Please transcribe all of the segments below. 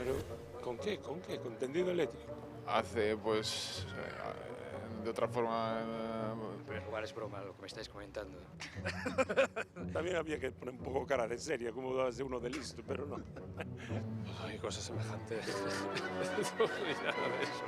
¿Pero con qué? ¿Con qué? ¿Con tendido eléctrico? Hace, pues, de otra forma... Pero igual es broma lo que me estáis comentando. También había que poner un poco cara de seria, como debe ser uno de listo, pero no. Hay cosas semejantes. No soy nada de eso.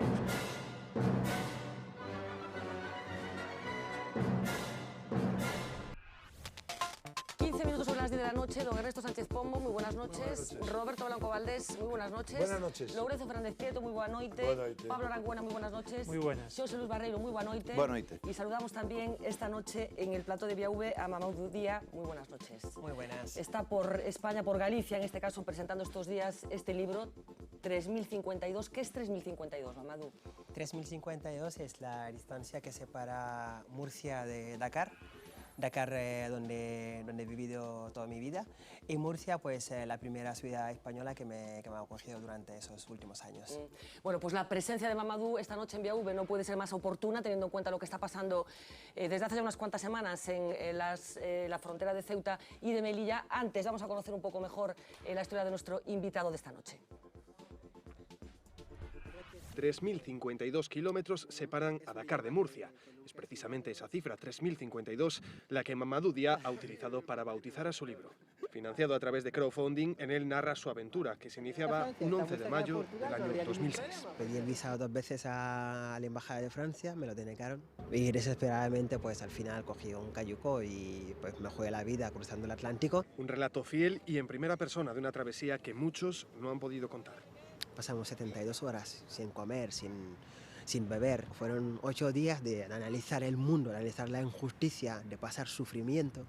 15 minutos sobre las 10 de la noche. Don Ernesto Sánchez Pombo, muy buenas noches. Roberto Blanco Valdés, muy buenas noches. Buenas noches. Lourenço Fernández Prieto, muy buena noite. Boa noite. Pablo Arangüena, muy buenas noches. Muy buenas. Xosé Luis Barreiro, muy buena noite. Boa noite. Y saludamos también esta noche en el plató de Viauve a Mamadou Díaz, muy buenas noches. Muy buenas. Está por España, por Galicia, en este caso, presentando estos días este libro, 3052. ¿Qué es 3052, Mamadou? 3052 es la distancia que separa Murcia de Dakar. Dakar, donde he vivido toda mi vida, y Murcia, pues la primera ciudad española que me ha acogido durante esos últimos años. Bueno, pues la presencia de Mamadou esta noche en Viauve no puede ser más oportuna, teniendo en cuenta lo que está pasando desde hace ya unas cuantas semanas en la frontera de Ceuta y de Melilla. Antes vamos a conocer un poco mejor la historia de nuestro invitado de esta noche. 3.052 kilómetros separan a Dakar de Murcia. Es precisamente esa cifra, 3.052, la que Mamadou Díaz ha utilizado para bautizar a su libro. Financiado a través de crowdfunding, en él narra su aventura, que se iniciaba un 11 de mayo del año 2006. Pedí el visado 2 veces a la Embajada de Francia, me lo denegaron, y desesperadamente, pues al final cogí un cayuco y pues me jugué la vida cruzando el Atlántico. Un relato fiel y en primera persona de una travesía que muchos no han podido contar. Pasamos 72 horas sin comer, sin beber. Fueron 8 días de analizar el mundo, de analizar la injusticia, de pasar sufrimiento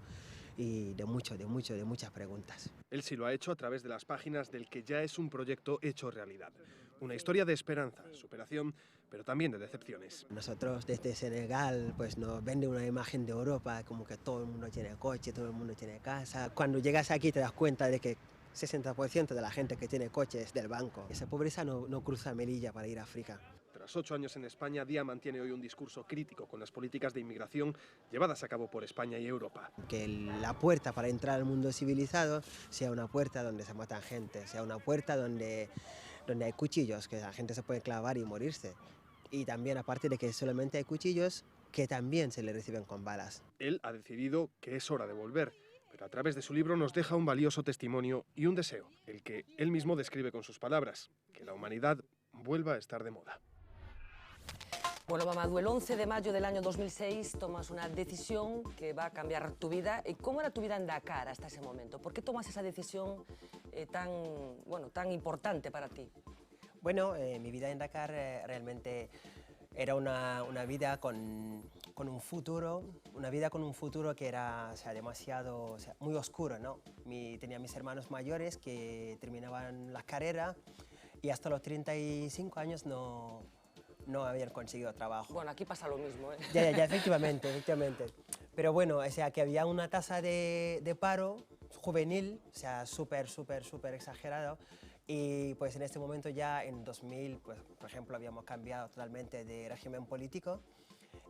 y de muchas preguntas. Él sí lo ha hecho a través de las páginas del que ya es un proyecto hecho realidad. Una historia de esperanza, superación, pero también de decepciones. Nosotros desde Senegal pues nos vende una imagen de Europa como que todo el mundo tiene coche, todo el mundo tiene casa. Cuando llegas aquí te das cuenta de que 60% de la gente que tiene coche es del banco. Esa pobreza no cruza Melilla para ir a África. Tras 8 años en España, Díaz mantiene hoy un discurso crítico con las políticas de inmigración llevadas a cabo por España y Europa. Que la puerta para entrar al mundo civilizado sea una puerta donde se matan gente, sea una puerta donde hay cuchillos, que la gente se puede clavar y morirse. Y también, aparte de que solamente hay cuchillos, que también se le reciben con balas. Él ha decidido que es hora de volver, pero a través de su libro nos deja un valioso testimonio y un deseo, el que él mismo describe con sus palabras, que la humanidad vuelva a estar de moda. Bueno, Mamadou, el 11 de mayo del año 2006 tomas una decisión que va a cambiar tu vida. ¿Cómo era tu vida en Dakar hasta ese momento? ¿Por qué tomas esa decisión tan importante para ti? Bueno, mi vida en Dakar realmente era una vida con un futuro, que era demasiado, muy oscuro, ¿no? Tenía mis hermanos mayores que terminaban la carrera y hasta los 35 años no habían conseguido trabajo. Bueno, aquí pasa lo mismo, ¿eh? Ya, efectivamente. Pero bueno, que había una tasa de paro juvenil, súper exagerado. Y pues en este momento ya en 2000, pues, por ejemplo, habíamos cambiado totalmente de régimen político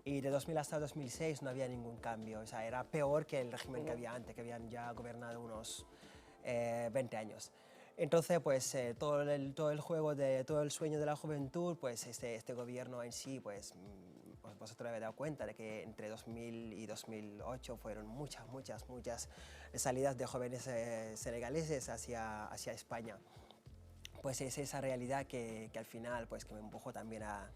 y de 2000 hasta 2006 no había ningún cambio. Era peor que el régimen que había antes, que habían ya gobernado unos 20 años. Entonces, pues todo el juego, todo el sueño de la juventud, pues este gobierno en sí, pues vosotros habéis dado cuenta de que entre 2000 y 2008 fueron muchas salidas de jóvenes senegaleses hacia España. Pues es esa realidad que al final pues, que me empujó también a...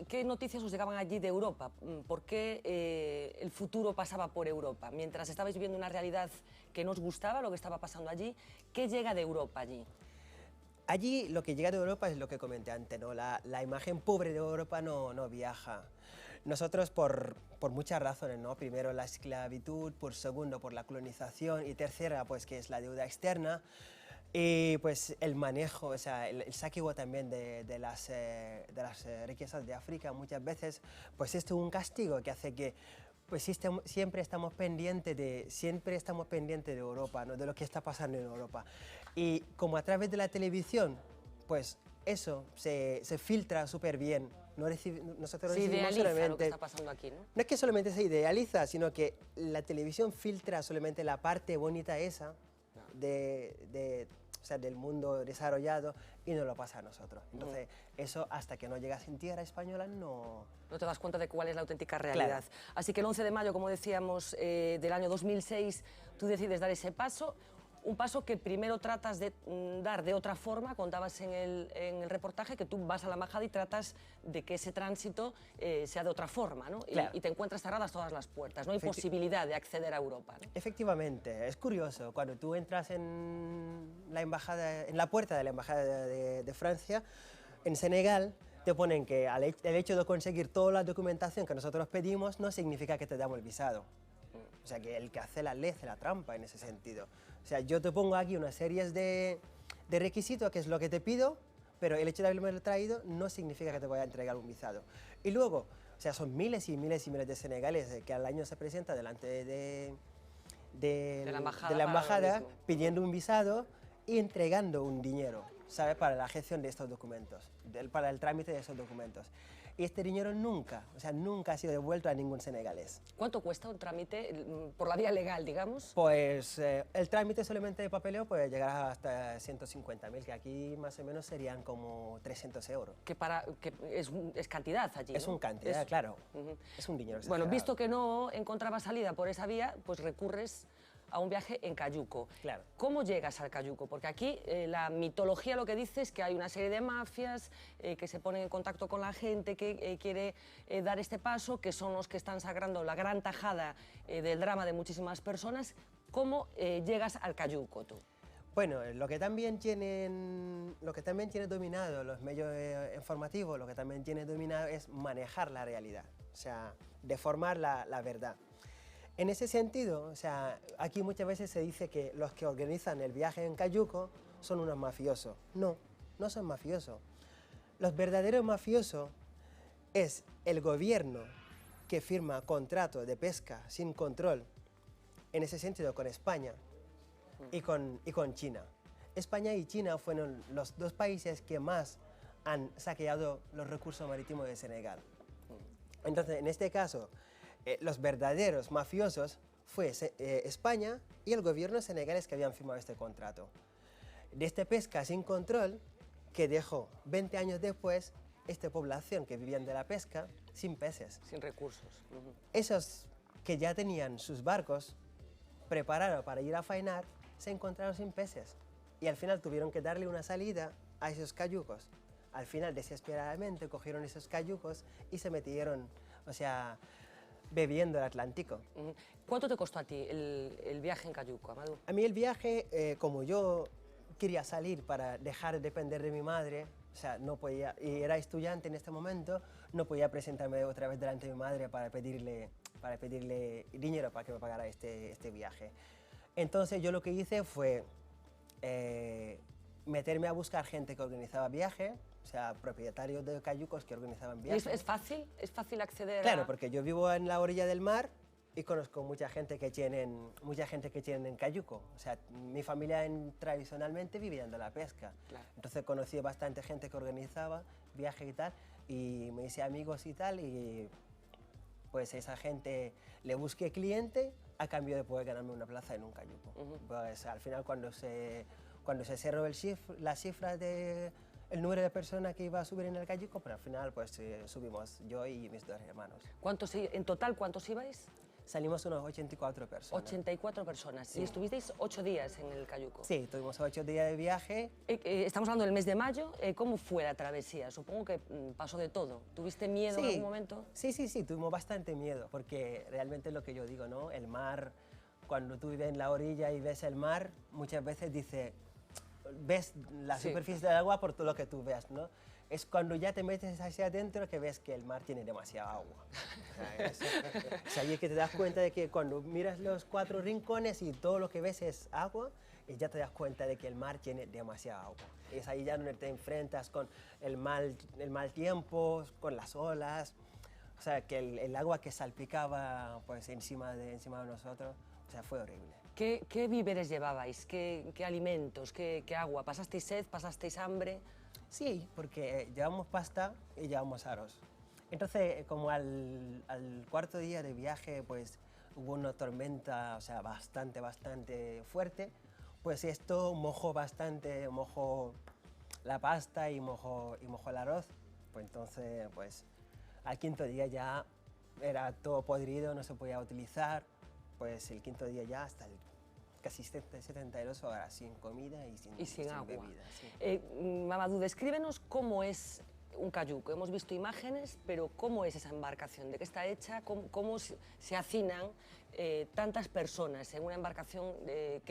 ¿Qué noticias os llegaban allí de Europa? ¿Por qué el futuro pasaba por Europa? Mientras estabais viviendo una realidad que no os gustaba, lo que estaba pasando allí, ¿qué llega de Europa allí? Allí lo que llega de Europa es lo que comenté antes, ¿no? La imagen pobre de Europa no viaja. Nosotros por muchas razones, ¿no? Primero la esclavitud, por segundo por la colonización y tercera pues que es la deuda externa. Y pues el manejo, el saqueo también de las riquezas de África muchas veces, pues esto es un castigo que hace que pues siempre estamos pendientes de Europa, ¿no? De lo que está pasando en Europa. Y como a través de la televisión, pues eso se filtra súper bien. Nosotros se idealiza lo que está pasando aquí, ¿no? No es que solamente se idealiza, sino que la televisión filtra solamente la parte bonita esa de o sea, del mundo desarrollado y nos lo pasa a nosotros. Entonces, eso hasta que no llegas en tierra española no... No te das cuenta de cuál es la auténtica realidad. Así que el 11 de mayo, como decíamos, del año 2006, tú decides dar ese paso, un paso que primero tratas de dar de otra forma. Contabas en el reportaje que tú vas a la embajada y tratas de que ese tránsito sea de otra forma, ¿no? Y te encuentras cerradas todas las puertas, no hay posibilidad de acceder a Europa, ¿no? Efectivamente, es curioso, cuando tú entras en la embajada, en la puerta de la embajada de Francia, en Senegal, te ponen que el hecho de conseguir toda la documentación que nosotros pedimos no significa que te damos el visado. O sea, que el que hace la ley hace la trampa en ese sentido. O sea, yo te pongo aquí una serie de requisitos, que es lo que te pido, pero el hecho de haberme traído no significa que te voy a entregar un visado. Y luego, o sea, son miles y miles y miles de senegaleses que al año se presentan delante de la embajada pidiendo un visado y entregando un dinero, ¿sabes?, para la gestión de estos documentos, para el trámite de esos documentos. Y este dinero nunca, o sea, nunca ha sido devuelto a ningún senegalés. ¿Cuánto cuesta un trámite por la vía legal, digamos? Pues el trámite solamente de papeleo puede llegar hasta 150.000, que aquí más o menos serían como 300 euros. Que es cantidad allí, Es ¿no? una cantidad, claro. Es un dinero exagerado. Bueno, visto que no encontraba salida por esa vía, pues recurres a un viaje en cayuco. Claro. ¿Cómo llegas al cayuco? Porque aquí la mitología lo que dice es que hay una serie de mafias que se ponen en contacto con la gente que quiere dar este paso, que son los que están sagrando la gran tajada del drama de muchísimas personas. ¿Cómo llegas al cayuco tú? Bueno, lo que también tiene dominado los medios informativos, lo que también tiene dominado es manejar la realidad, o sea, deformar la verdad. En ese sentido, o sea, aquí muchas veces se dice que los que organizan el viaje en cayuco son unos mafiosos. No, no son mafiosos. Los verdaderos mafiosos es el gobierno que firma contratos de pesca sin control, en ese sentido con España y con China. España y China fueron los dos países que más han saqueado los recursos marítimos de Senegal. Entonces, en este caso, los verdaderos mafiosos fue España y el gobierno senegalés que habían firmado este contrato. De esta pesca sin control, que dejó 20 años después esta población que vivían de la pesca sin peces. Sin recursos. Esos que ya tenían sus barcos preparados para ir a faenar, se encontraron sin peces. Y al final tuvieron que darle una salida a esos cayucos. Al final, desesperadamente, cogieron esos cayucos y se metieron, o sea, bebiendo el Atlántico. ¿Cuánto te costó a ti el viaje en cayuco, Amadou? A mí el viaje, como yo quería salir para dejar de depender de mi madre, o sea, no podía, y era estudiante en este momento, no podía presentarme otra vez delante de mi madre para pedirle dinero para que me pagara este viaje. Entonces yo lo que hice fue meterme a buscar gente que organizaba viajes, o sea, propietarios de cayucos que organizaban viajes. ¿Es fácil? ¿Es fácil acceder Claro, porque yo vivo en la orilla del mar y conozco mucha gente que tienen en cayuco. O sea, mi familia tradicionalmente vivía de la pesca. Claro. Entonces conocí bastante gente que organizaba viajes y tal, y me hice amigos y tal, y pues esa gente le busqué cliente a cambio de poder ganarme una plaza en un cayuco. Pues al final cuando se cerró la cifra de el número de personas que iba a subir en el cayuco, pero al final pues subimos yo y mis dos hermanos. ¿En total cuántos ibais? Salimos unos 84 personas. 84 personas. Sí. Y estuvisteis 8 días en el cayuco. Sí, tuvimos 8 días de viaje. Estamos hablando del mes de mayo. ¿Cómo fue la travesía? Supongo que pasó de todo. ¿Tuviste miedo en algún momento? Sí, tuvimos bastante miedo, porque realmente es lo que yo digo, ¿no? El mar, cuando tú vives en la orilla y ves el mar, muchas veces ves la superficie del agua por todo lo que tú veas, ¿no? Es cuando ya te metes hacia adentro que ves que el mar tiene demasiada agua. O sea, y es que te das cuenta de que cuando miras los 4 rincones y todo lo que ves es agua, y ya te das cuenta de que el mar tiene demasiada agua. Es ahí ya donde te enfrentas con el mal tiempo, con las olas, o sea, que el agua que salpicaba pues, encima de nosotros, o sea, fue horrible. ¿Qué víveres llevabais? ¿Qué alimentos? ¿Qué agua? ¿Pasasteis sed? ¿Pasasteis hambre? Sí, porque llevamos pasta y llevamos arroz. Entonces, como al 4.º día de viaje, pues hubo una tormenta, o sea, bastante fuerte, pues esto mojo bastante, mojo la pasta y mojo el arroz. Pues entonces, pues al quinto día ya era todo podrido, no se podía utilizar. Pues el quinto día ya hasta casi 72 horas sin comida y sin agua. bebida. Sí. Mamadou, descríbenos cómo es un cayuco. Hemos visto imágenes, pero ¿cómo es esa embarcación? ¿De qué está hecha? ¿Cómo se hacinan tantas personas en una embarcación?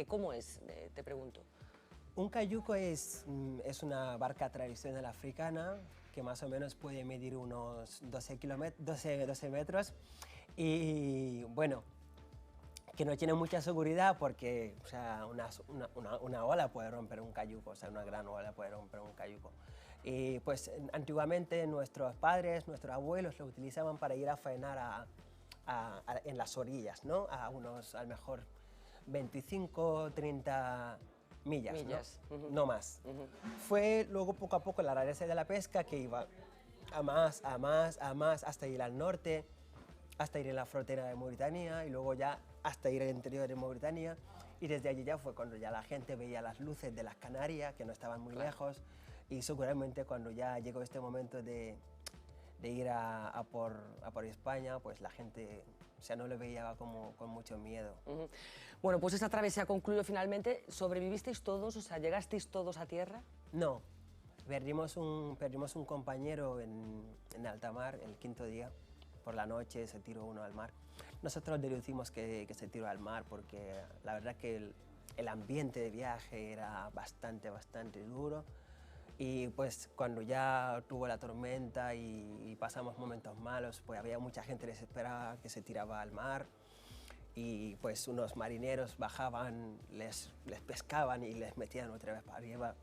¿Cómo es? Te pregunto. Un cayuco es una barca tradicional africana que más o menos puede medir unos 12 metros y bueno, que no tiene mucha seguridad porque o sea, una ola puede romper un cayuco, o sea, una gran ola puede romper un cayuco. Y pues antiguamente nuestros padres, nuestros abuelos lo utilizaban para ir a faenar en las orillas, ¿no? A lo mejor 25, 30 millas, ¿no? No más. Fue luego poco a poco la rareza de la pesca que iba a más, hasta ir al norte, hasta ir en la frontera de Mauritania y luego ya hasta ir al interior de Mauritania. Y desde allí ya fue cuando ya la gente veía las luces de las Canarias, que no estaban muy lejos. Y seguramente cuando ya llegó este momento de ir a por España, pues la gente o sea, no lo veía como con mucho miedo. Bueno, pues esa travesía concluyó finalmente. ¿Sobrevivisteis todos? O sea, ¿llegasteis todos a tierra? No, perdimos un compañero en alta mar el quinto día. Por la noche se tiró uno al mar. Nosotros deducimos que se tiró al mar porque la verdad que el ambiente de viaje era bastante duro. Y pues cuando ya tuvo la tormenta y pasamos momentos malos, pues había mucha gente desesperada que se tiraba al mar y pues unos marineros bajaban, les pescaban y les metían otra vez para arriba.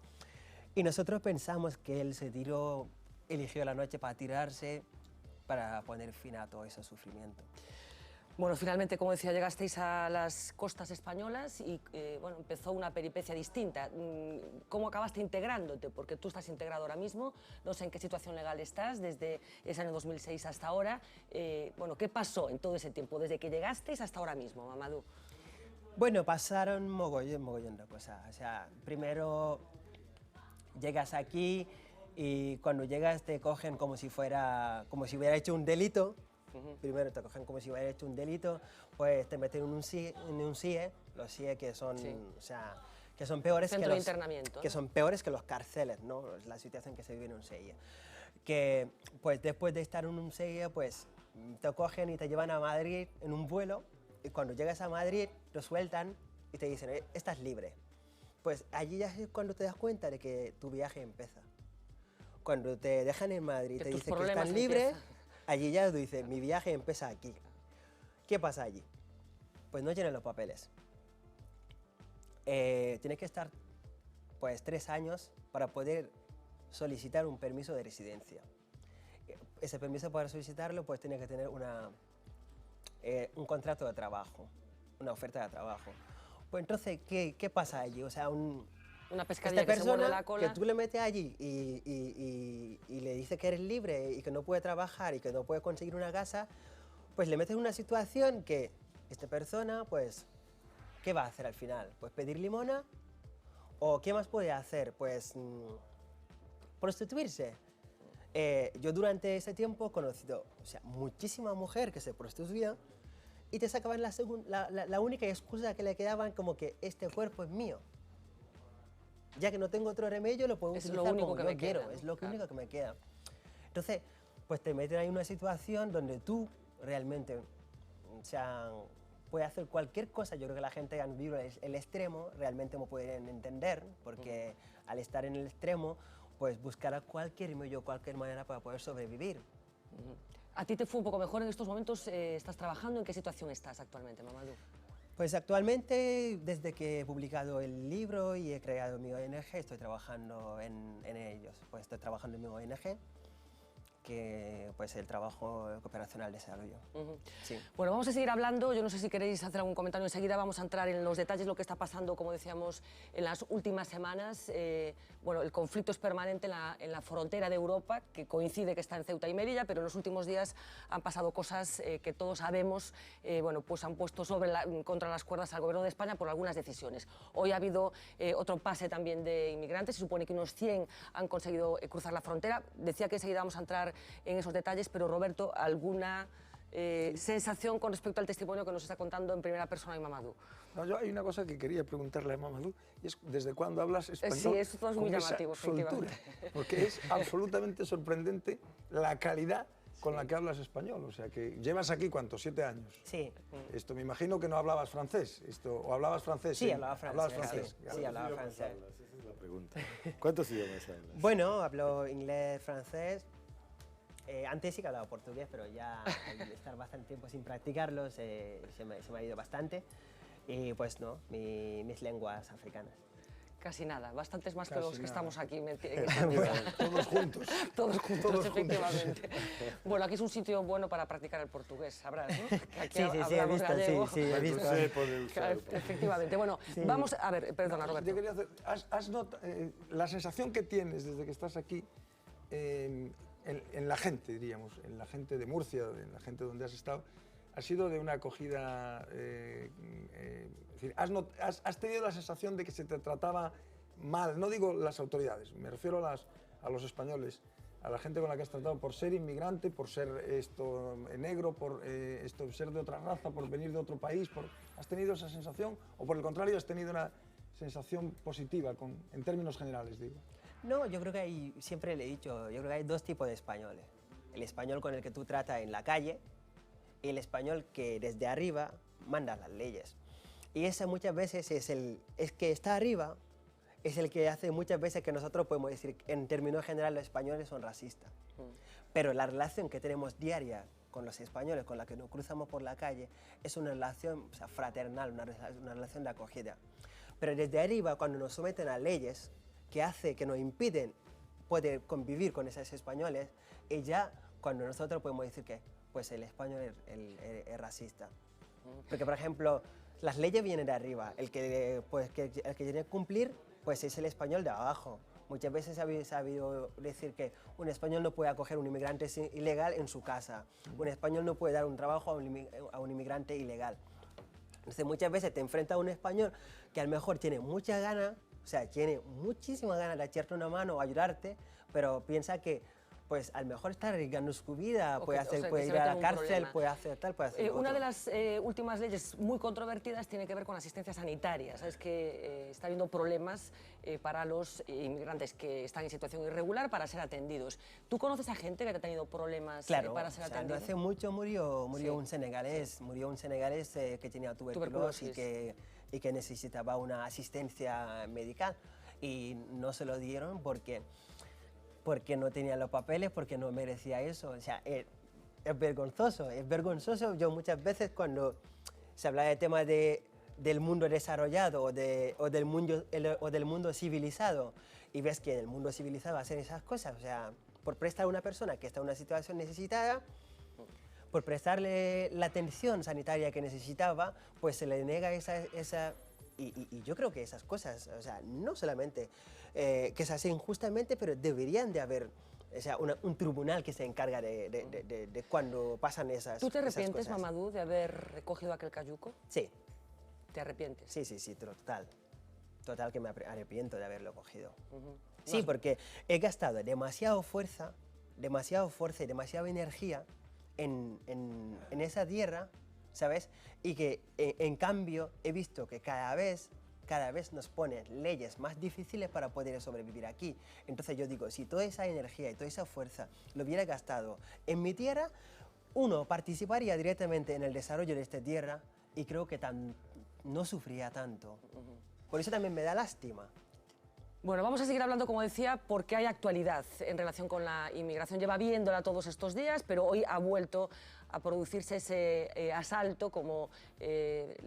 Y nosotros pensamos que él se tiró, eligió la noche para tirarse, para poner fin a todo ese sufrimiento. Bueno, finalmente, como decía, llegasteis a las costas españolas y bueno, empezó una peripecia distinta. ¿Cómo acabaste integrándote? Porque tú estás integrado ahora mismo, no sé en qué situación legal estás desde ese año 2006 hasta ahora. Bueno, ¿qué pasó en todo ese tiempo, desde que llegasteis hasta ahora mismo, Mamadou? Bueno, pasaron mogollón de cosas. O sea, primero llegas aquí y cuando llegas te cogen como si hubiera hecho un delito. Primero te cogen como si hubiera hecho un delito, pues te meten en un CIE, los CIE que son, o sea, que son peores Centro de internamiento, que son peores que los cárceles, ¿no? Es la situación que se vive en un CIE. Que pues después de estar en un CIE, pues te cogen y te llevan a Madrid en un vuelo y cuando llegas a Madrid te sueltan y te dicen, estás libre. Pues allí ya es cuando te das cuenta de que tu viaje empieza. Cuando te dejan en Madrid y te dicen que estás libre, allí ya tú dices, mi viaje empieza aquí. ¿Qué pasa allí? Pues no tienen los papeles. Tienes que estar pues 3 años para poder solicitar un permiso de residencia. Ese permiso para solicitarlo pues tiene que tener un contrato de trabajo, una oferta de trabajo. Pues entonces, ¿qué pasa allí? O sea, una pescadilla que se muerde la cola. Que tú le metes allí y le dices que eres libre y que no puede trabajar y que no puede conseguir una casa, pues le metes en una situación que esta persona, pues, ¿qué va a hacer al final? Pues pedir limona o ¿qué más puede hacer? Pues prostituirse. Yo durante ese tiempo he conocido, o sea, muchísima mujer que se prostituía y te sacaban la única excusa que le quedaban como que este cuerpo es mío. Ya que no tengo otro remedio, lo puedo utilizar como yo quiero, es lo único que me queda. Entonces, pues te meten ahí en una situación donde tú realmente, o sea, puedes hacer cualquier cosa. Yo creo que la gente que han vivido el extremo realmente me pueden entender, porque al estar en el extremo, pues buscará cualquier medio, cualquier manera para poder sobrevivir. ¿A ti te fue un poco mejor en estos momentos? ¿Estás trabajando? ¿En qué situación estás actualmente, Mamadou? Pues actualmente, desde que he publicado el libro y he creado mi ONG, estoy trabajando en ellos. Pues estoy trabajando en mi ONG que pues, el trabajo cooperacional de desarrollo. Sí. Bueno, vamos a seguir hablando. Yo no sé si queréis hacer algún comentario enseguida. Vamos a entrar en los detalles de lo que está pasando, como decíamos, en las últimas semanas. Bueno, el conflicto es permanente en la frontera de Europa, que coincide que está en Ceuta y Melilla, pero en los últimos días han pasado cosas que todos sabemos, bueno, pues han puesto contra las cuerdas al Gobierno de España por algunas decisiones. Hoy ha habido otro pase también de inmigrantes. Se supone que unos 100 han conseguido cruzar la frontera. Decía que enseguida vamos a entrar en esos detalles, pero Roberto, ¿alguna sensación con respecto al testimonio que nos está contando en primera persona Mamadou? No, yo hay una cosa que quería preguntarle a Mamadou, y es ¿desde cuándo hablas español? Sí, eso es muy con esa llamativo, soltura? Porque es absolutamente sorprendente la calidad con la que hablas español. O sea, que llevas aquí, ¿cuántos? 7 años. Sí. Esto me imagino que no hablabas francés, o hablabas francés. Sí, hablaba francés. Hablabas francés. Sí, hablaba francés. Esa es la pregunta. ¿Cuántos idiomas hablas? Bueno, hablo inglés, francés. Antes sí que hablaba portugués, pero ya al estar bastante tiempo sin practicarlo se me ha ido bastante. Y pues no, mis lenguas africanas. Casi nada, bastantes más que Casi los que nada. estamos aquí en esta mesa. Todos juntos. Todos juntos, Todos efectivamente. Bueno, aquí es un sitio bueno para practicar el portugués, sabrás, ¿no? Que aquí Sí, he visto, gallego. sí, he visto. Se puede usar. Efectivamente. Bueno, vamos a ver, perdona, Roberto. Yo quería hacer, la sensación que tienes desde que estás aquí en la gente, diríamos, en la gente de Murcia, en la gente donde has estado, ha sido de una acogida, es decir, has tenido la sensación de que se te trataba mal, no digo las autoridades, me refiero a los españoles, a la gente con la que has tratado por ser inmigrante, por ser negro, por ser de otra raza, por venir de otro país, ¿has tenido esa sensación o por el contrario has tenido una sensación positiva en términos generales, digo? No, yo creo que siempre le he dicho, yo creo que hay dos tipos de españoles. El español con el que tú tratas en la calle y el español que desde arriba manda las leyes. Y ese muchas veces es que está arriba, es el que hace muchas veces que nosotros podemos decir, en términos generales, los españoles son racistas. Pero la relación que tenemos diaria con los españoles, con la que nos cruzamos por la calle, es una relación fraternal, una relación de acogida. Pero desde arriba, cuando nos someten a leyes que nos impiden poder convivir con esos españoles, y ya cuando nosotros podemos decir que pues el español es racista. Porque, por ejemplo, las leyes vienen de arriba, el que tiene que cumplir pues es el español de abajo. Muchas veces se ha sabido decir que un español no puede acoger a un inmigrante ilegal en su casa, un español no puede dar un trabajo a un inmigrante ilegal. Entonces muchas veces te enfrentas a un español que a lo mejor tiene muchas ganas, o sea, tiene muchísimas ganas de echarte una mano o ayudarte, pero piensa que pues a lo mejor está arriesgando su vida, puede ir a la cárcel, puede hacer tal, puede hacer Una otro. de las últimas leyes muy controvertidas tiene que ver con la asistencia sanitaria. Sabes que está habiendo problemas para los inmigrantes que están en situación irregular para ser atendidos. ¿Tú conoces a gente que ha tenido problemas para ser atendido? No hace mucho murió un senegalés, que tenía tuberculosis y que necesitaba una asistencia médica y no se lo dieron porque no tenía los papeles, porque no merecía eso. O sea, es vergonzoso, es vergonzoso. Yo muchas veces cuando se habla de temas del mundo desarrollado o del mundo civilizado y ves que en el mundo civilizado hacen esas cosas, o sea, por prestar a una persona que está en una situación necesitada, por prestarle la atención sanitaria que necesitaba, pues se le niega esa y yo creo que esas cosas, o sea, no solamente que se hacen injustamente, pero deberían de haber, o sea, un tribunal que se encarga de cuando pasan esas cosas. ¿Tú te arrepientes, Mamadou, de haber recogido aquel cayuco? Sí. ¿Te arrepientes? Sí, total. Total que me arrepiento de haberlo cogido. Sí, porque he gastado demasiada fuerza y demasiada energía en esa tierra, ¿sabes? Y que en cambio he visto que cada vez nos ponen leyes más difíciles para poder sobrevivir aquí. Entonces yo digo, si toda esa energía y toda esa fuerza lo hubiera gastado en mi tierra, uno participaría directamente en el desarrollo de esta tierra y creo que no sufría tanto. Por eso también me da lástima. Bueno, vamos a seguir hablando, como decía, porque hay actualidad en relación con la inmigración. Lleva viéndola todos estos días, pero hoy ha vuelto a producirse ese asalto, como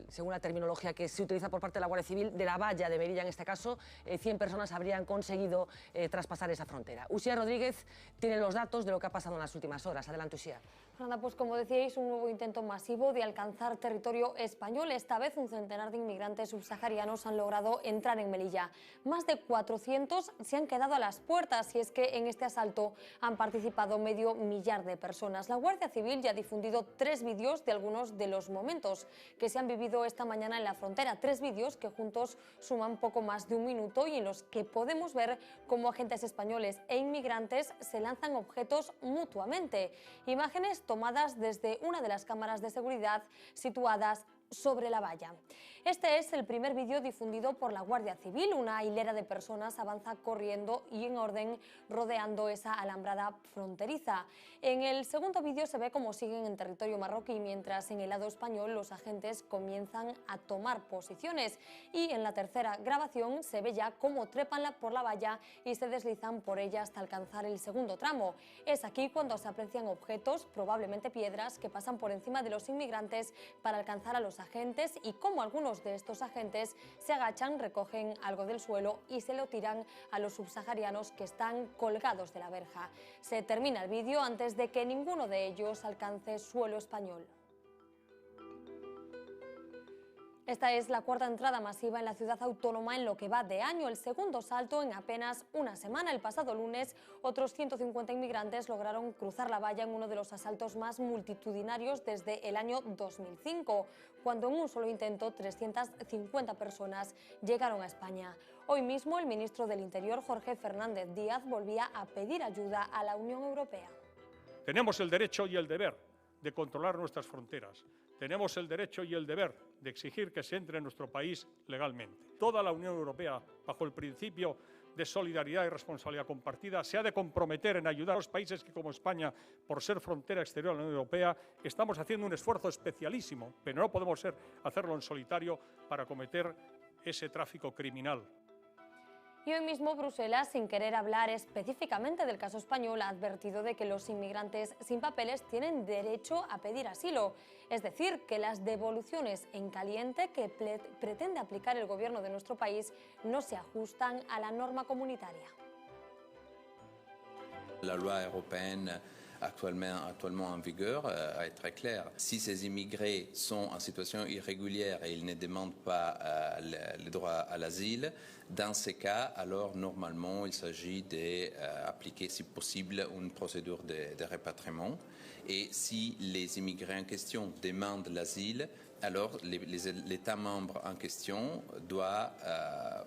según la terminología que se utiliza por parte de la Guardia Civil, de la valla de Melilla en este caso, 100 personas habrían conseguido traspasar esa frontera. Uxía Rodríguez tiene los datos de lo que ha pasado en las últimas horas. Adelante, Uxía. Fernanda, pues como decíais, un nuevo intento masivo de alcanzar territorio español. Esta vez un centenar de inmigrantes subsaharianos han logrado entrar en Melilla. Más de 400 se han quedado a las puertas y es que en este asalto han participado medio millar de personas. La Guardia Civil ya ha difundido 3 vídeos de algunos de los momentos que se han vivido esta mañana en la frontera. 3 vídeos que juntos suman poco más de un minuto y en los que podemos ver cómo agentes españoles e inmigrantes se lanzan objetos mutuamente. Imágenes tomadas desde una de las cámaras de seguridad situadas sobre la valla. Este es el primer vídeo difundido por la Guardia Civil. Una hilera de personas avanza corriendo y en orden rodeando esa alambrada fronteriza. En el segundo vídeo se ve cómo siguen en territorio marroquí, mientras en el lado español los agentes comienzan a tomar posiciones. Y en la tercera grabación se ve ya cómo trepan por la valla y se deslizan por ella hasta alcanzar el segundo tramo. Es aquí cuando se aprecian objetos, probablemente piedras, que pasan por encima de los inmigrantes para alcanzar a los agentes y cómo algunos de estos agentes se agachan, recogen algo del suelo y se lo tiran a los subsaharianos que están colgados de la verja. Se termina el vídeo antes de que ninguno de ellos alcance suelo español. Esta es la cuarta entrada masiva en la ciudad autónoma en lo que va de año, el segundo salto en apenas una semana. El pasado lunes, otros 150 inmigrantes lograron cruzar la valla en uno de los asaltos más multitudinarios desde el año 2005, cuando en un solo intento 350 personas llegaron a España. Hoy mismo, el ministro del Interior, Jorge Fernández Díaz, volvía a pedir ayuda a la Unión Europea. Tenemos el derecho y el deber de controlar nuestras fronteras. Tenemos el derecho y el deber de exigir que se entre en nuestro país legalmente. Toda la Unión Europea, bajo el principio de solidaridad y responsabilidad compartida, se ha de comprometer en ayudar a los países que, como España, por ser frontera exterior de la Unión Europea, estamos haciendo un esfuerzo especialísimo, pero no podemos hacerlo en solitario para cometer ese tráfico criminal. Y hoy mismo Bruselas, sin querer hablar específicamente del caso español, ha advertido de que los inmigrantes sin papeles tienen derecho a pedir asilo. Es decir, que las devoluciones en caliente que pretende aplicar el gobierno de nuestro país no se ajustan a la norma comunitaria. La loi européenne actuellement en vigueur est très claire. Si ces immigrés sont en situation irrégulière et ils ne demandent pas le droit à l'asile, dans ces cas, alors normalement il s'agit d'appliquer si possible une procédure de rapatriement. Et si les immigrés en question demandent l'asile, alors l'État membre en question doit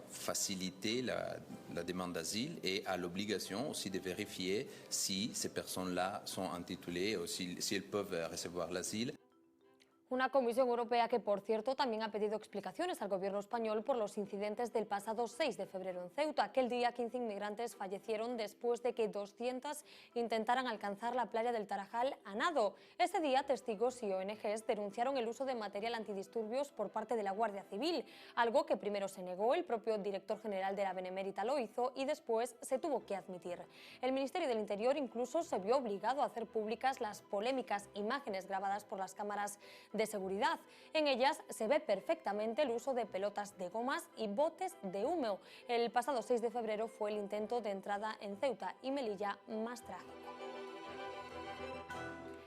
faciliter la demande d'asile et a l'obligation aussi de vérifier si ces personnes-là sont intitulées ou si elles peuvent recevoir l'asile. Una Comisión Europea que, por cierto, también ha pedido explicaciones al gobierno español por los incidentes del pasado 6 de febrero en Ceuta. Aquel día 15 inmigrantes fallecieron después de que 200 intentaran alcanzar la playa del Tarajal a nado. Ese día, testigos y ONGs denunciaron el uso de material antidisturbios por parte de la Guardia Civil, algo que primero se negó, el propio director general de la Benemérita lo hizo y después se tuvo que admitir. El Ministerio del Interior incluso se vio obligado a hacer públicas las polémicas imágenes grabadas por las cámaras de seguridad. En ellas se ve perfectamente el uso de pelotas de gomas y botes de humo. El pasado 6 de febrero fue el intento de entrada en Ceuta y Melilla más trágico.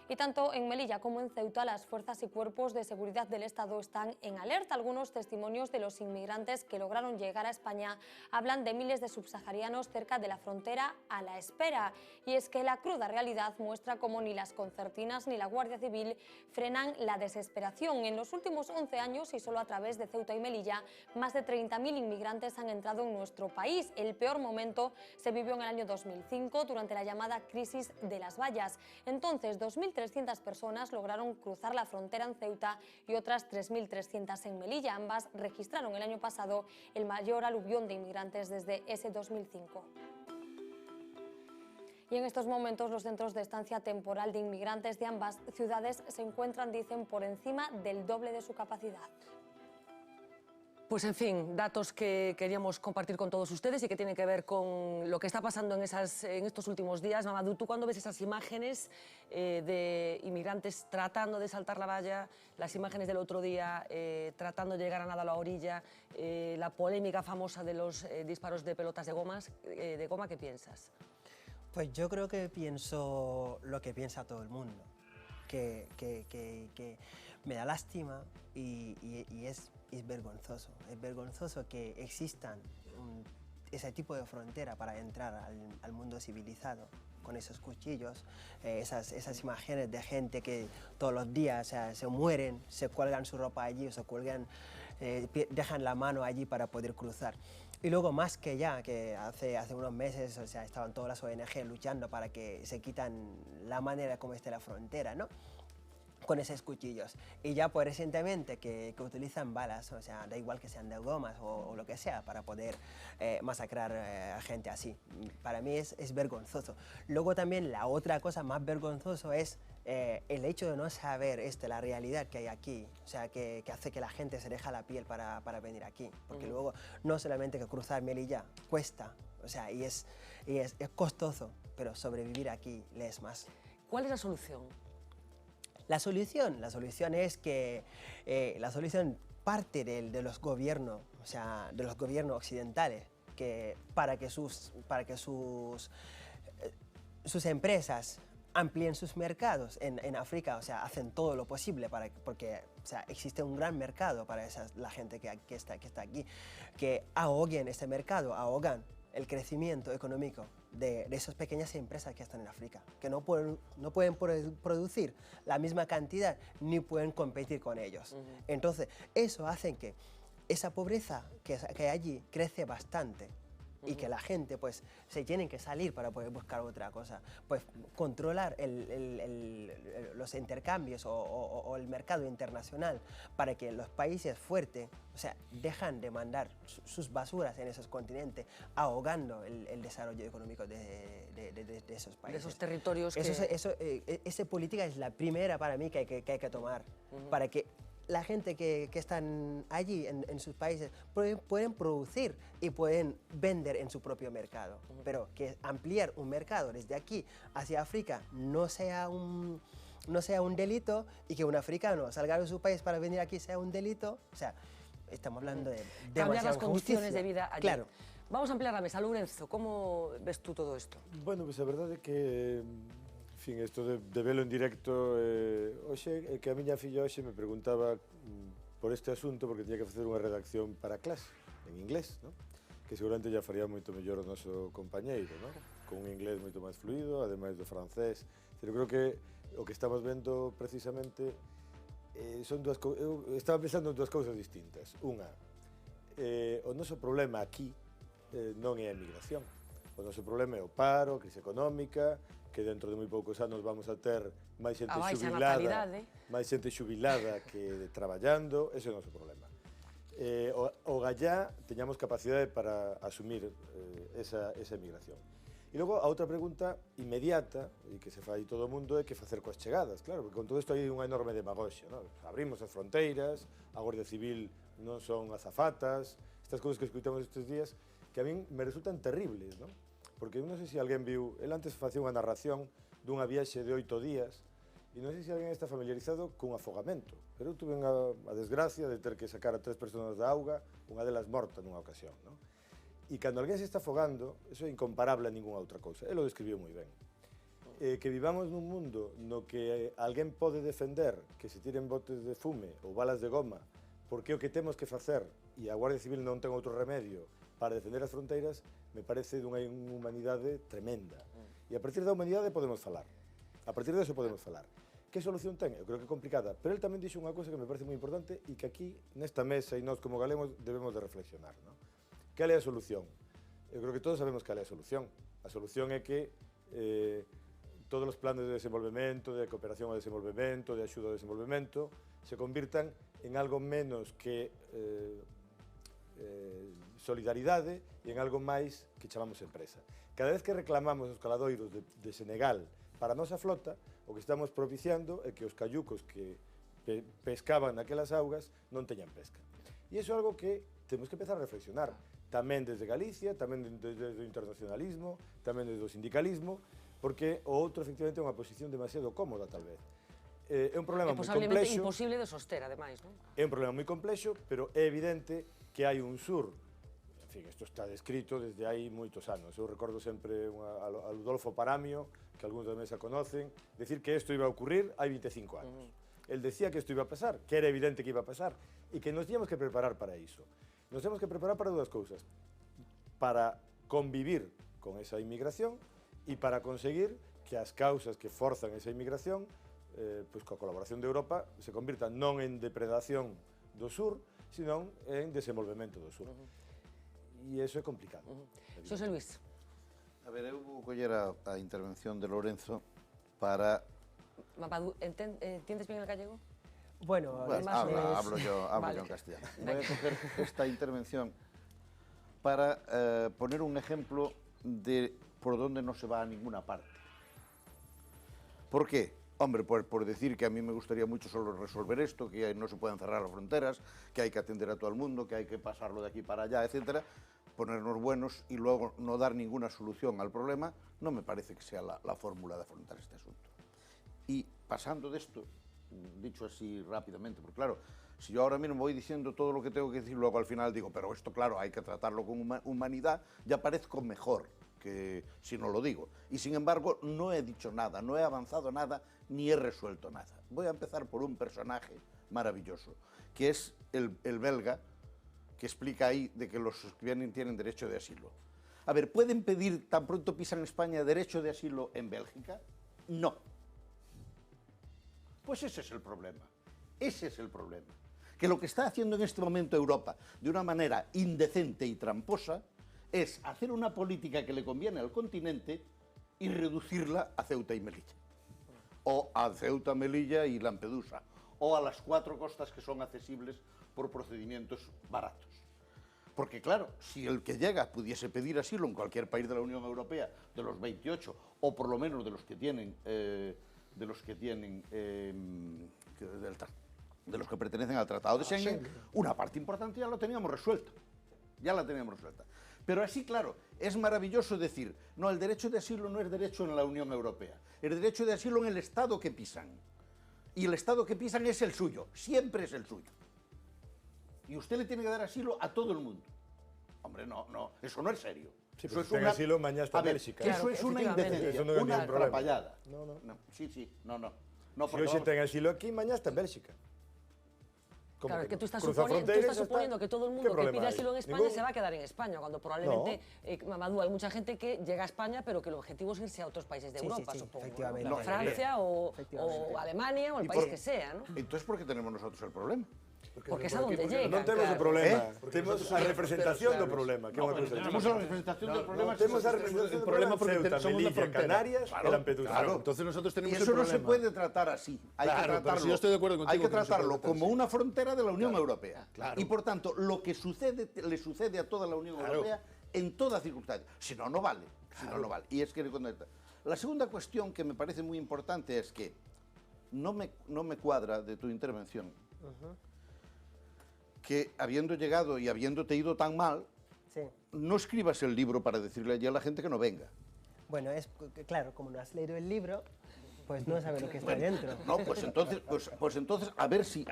Y tanto en Melilla como en Ceuta las fuerzas y cuerpos de seguridad del Estado están en alerta. Algunos testimonios de los inmigrantes que lograron llegar a España hablan de miles de subsaharianos cerca de la frontera a la espera. Y es que la cruda realidad muestra cómo ni las concertinas ni la Guardia Civil frenan la desesperación. En los últimos 11 años y solo a través de Ceuta y Melilla, más de 30.000 inmigrantes han entrado en nuestro país. El peor momento se vivió en el año 2005 durante la llamada crisis de las vallas. Entonces, 2.300 personas lograron cruzar la frontera en Ceuta y otras 3.300 en Melilla. Ambas registraron el año pasado el mayor aluvión de inmigrantes desde ese 2005. Y en estos momentos los centros de estancia temporal de inmigrantes de ambas ciudades se encuentran, dicen, por encima del doble de su capacidad. Pues en fin, datos que queríamos compartir con todos ustedes y que tienen que ver con lo que está pasando en estos últimos días. Mamadou, ¿tú cuando ves esas imágenes de inmigrantes tratando de saltar la valla, las imágenes del otro día tratando de llegar a nada a la orilla, la polémica famosa de los disparos de pelotas de goma, ¿qué piensas? Pues yo creo que pienso lo que piensa todo el mundo, que me da lástima y es vergonzoso que existan ese tipo de frontera para entrar al mundo civilizado con esos cuchillos, esas imágenes de gente que todos los días se mueren, se cuelgan su ropa allí, o se cuelgan, dejan la mano allí para poder cruzar. Y luego más que ya, que hace unos meses estaban todas las ONG luchando para que se quitan la manera como esté la frontera, ¿no? Con esos cuchillos. Y ya pues recientemente que utilizan balas, o sea, da igual que sean de gomas o lo que sea, para poder masacrar a gente así. Para mí es vergonzoso. Luego también la otra cosa más vergonzosa es el hecho de no saber la realidad que hay aquí, o sea, que hace que la gente se deja la piel para venir aquí. Porque luego no solamente que cruzar Melilla cuesta, o sea, y es costoso, pero sobrevivir aquí le es más. ¿Cuál es la solución? La solución es que la solución parte de los gobiernos, o sea, de los gobiernos occidentales, que para que sus empresas amplíen sus mercados en África, o sea, hacen todo lo posible porque o sea, existe un gran mercado para la gente que está aquí, que ahoguen ese mercado, ahogan el crecimiento económico de esas pequeñas empresas que están en África, que no pueden producir la misma cantidad ni pueden competir con ellos. Entonces, eso hace que esa pobreza que hay allí crece bastante y que la gente pues se tiene que salir para poder buscar otra cosa. Pues controlar los intercambios o el mercado internacional para que los países fuertes, o sea, dejan de mandar sus basuras en esos continentes, ahogando el desarrollo económico de esos países. De esos territorios Esa política es la primera para mí que hay que tomar, para que la gente que están allí en sus países pueden producir y pueden vender en su propio mercado. Pero que ampliar un mercado desde aquí hacia África no sea un delito, y que un africano salga de su país para venir aquí sea un delito, o sea, estamos hablando de cambiar las condiciones de vida allí. Claro. Vamos a ampliar la mesa. Lourenço, ¿cómo ves tú todo esto? Bueno, pues a verdade é que en fin, isto de velo en directo hoxe, é que a miña filla hoxe me preguntaba por este asunto porque tiña que facer unha redacción para clase en inglés, ¿no? Que seguramente ya faría moito mellor o noso compañeiro, ¿no? Con un inglés moito máis fluido, ademais do francés. Pero creo que o que estamos vendo precisamente son dúas cousas. Eu estaba pensando en dúas cousas distintas. Unha, o noso problema aquí non é a emigración. O noso problema é o paro, a crise económica, que dentro de moi poucos anos vamos a ter máis xente xubilada que traballando. Ese é o noso problema. O gallá teñamos capacidade para asumir esa emigración. E logo a outra pregunta inmediata, e que se fai todo o mundo, é que facer coas chegadas, claro, porque con todo isto hai unha enorme demagoxia, ¿no? Abrimos as fronteiras, a Guardia Civil non son azafatas, estas cousas que escoitamos estes días, que a min me resultan terribles, ¿no? Porque non sei se alguén viu, el antes facía unha narración dunha viaxe de 8 días, e non sei se alguén está familiarizado cun afogamento, pero eu tuve a desgracia de ter que sacar a 3 persoas da auga, unha delas morta nunha ocasión, ¿no? E cando alguén se está afogando, eso é incomparable a ninguna outra cousa. Ele o describiu moi ben. Que vivamos nun mundo no que alguén pode defender que se tiren botes de fume ou balas de goma porque é o que temos que facer e a Guardia Civil non ten outro remedio para defender as fronteiras, me parece dunha inhumanidade tremenda. E a partir da humanidade podemos falar. A partir de eso podemos falar. Que solución ten? Eu creo que é complicada, pero el tamén dixo unha cousa que me parece moi importante e que aquí, nesta mesa, e nós como galemos, debemos de reflexionar, ¿no? Cal é a solución? Eu creo que todos sabemos cal é a solución. A solución é que todos os planes de desenvolvemento, de cooperación ao desenvolvemento, de axuda ao desenvolvemento, se convirtan en algo menos que solidaridade e en algo máis que chamamos empresa. Cada vez que reclamamos os caladoiros de Senegal para a nosa flota, o que estamos propiciando é que os cayucos que pescaban naquelas augas non teñan pesca. E iso é algo que temos que empezar a reflexionar, tamén desde Galicia, tamén desde o internacionalismo, tamén desde o sindicalismo, porque o outro, efectivamente, é unha posición demasiado cómoda, tal vez. É un problema moi posiblemente complexo. imposible de soster, ademais, non? É un problema moi complexo, pero é evidente que hai un sur. En fin, isto está descrito desde hai moitos anos. Eu recordo sempre a Ludolfo Paramio, que algúns da mesa conocen, decir que isto iba a ocurrir hai 25 anos. El decía que isto iba a pasar, que era evidente que iba a pasar, e que nos teníamos que preparar para iso. Nos temos que preparar para dúas cousas. Para convivir con esa inmigración e para conseguir que as causas que forzan esa inmigración, pois coa colaboración de Europa, se convirtan non en depredación do sur, sino en desenvolvemento do sur. E iso é complicado. Xosé Luis. A ver, eu vou coller a intervención de Lorenzo para... Mamadou, ¿entiendes bien el gallego? Bueno, más o menos. Hablo yo en castellano. Voy a coger esta intervención para poner un ejemplo de por dónde no se va a ninguna parte. ¿Por qué? Hombre, por decir que a mí me gustaría mucho solo resolver esto, que no se pueden cerrar las fronteras, que hay que atender a todo el mundo, que hay que pasarlo de aquí para allá, etcétera, ponernos buenos y luego no dar ninguna solución al problema, no me parece que sea la fórmula de afrontar este asunto. Y pasando de esto, dicho así rápidamente, porque claro, si yo ahora mismo voy diciendo todo lo que tengo que decir, luego al final digo, pero esto claro, hay que tratarlo con humanidad, ya parezco mejor que si no lo digo. Y sin embargo, no he dicho nada, no he avanzado nada, ni he resuelto nada. Voy a empezar por un personaje maravilloso, que es el belga, que explica ahí de que los que vienen tienen derecho de asilo. A ver, ¿pueden pedir, tan pronto pisan España, derecho de asilo en Bélgica? No. Pues ese es el problema. Ese es el problema. Que lo que está haciendo en este momento Europa, de una manera indecente y tramposa, es hacer una política que le conviene al continente y reducirla a Ceuta y Melilla. O a Ceuta, Melilla y Lampedusa. O a las 4 costas que son accesibles por procedimientos baratos. Porque claro, si el que llega pudiese pedir asilo en cualquier país de la Unión Europea, de los 28, o por lo menos de los que tienen... de los que pertenecen al Tratado de Schengen, una parte importante ya lo teníamos resuelta. Ya la teníamos resuelta. Pero así, claro, es maravilloso decir, no, el derecho de asilo no es derecho en la Unión Europea, el derecho de asilo en el Estado que pisan. Y el Estado que pisan es el suyo, siempre es el suyo. Y usted le tiene que dar asilo a todo el mundo. Hombre, no, eso no es serio. Sí, eso es una... asilo mañana está Bélgica. Eso es una indecendia, una atrapallada. No. Si hoy se ten asilo aquí, mañana está en Bélgica. Claro, es que tú estás suponiendo que todo el mundo que pide asilo en España se va a quedar en España, cuando probablemente, Mamadou, hay mucha gente que llega a España, pero que el objetivo es irse a otros países de Europa, supongo. Efectivamente. ¿no? Francia o Alemania o el país que sea, ¿no? Entonces, ¿por qué tenemos nosotros el problema? Porque es a donde llega. Non temos o problema, temos a representación do problema. Tenemos a representación del problema. Temos a representación do problema porque Ceuta, Melilla, Canarias y Lampedusa. Claro, entonces nosotros tenemos y eso no se puede tratar así. Hay que tratarlo. Si yo estoy de acuerdo contigo, hay que tratarlo como una frontera de la Unión Europea. Claro. Y por tanto, lo que sucede le sucede a toda la Unión Europea en toda circunstancia. Si no, no vale. Si no, no vale. Y es que la segunda cuestión que me parece muy importante es que no me cuadra de tu intervención. Que habiendo llegado y habiéndote ido tan mal, no escribas el libro para decirle allí a la gente que no venga. Bueno, es claro, como no has leído el libro, pues no sabes lo que está dentro. No, pues entonces a ver si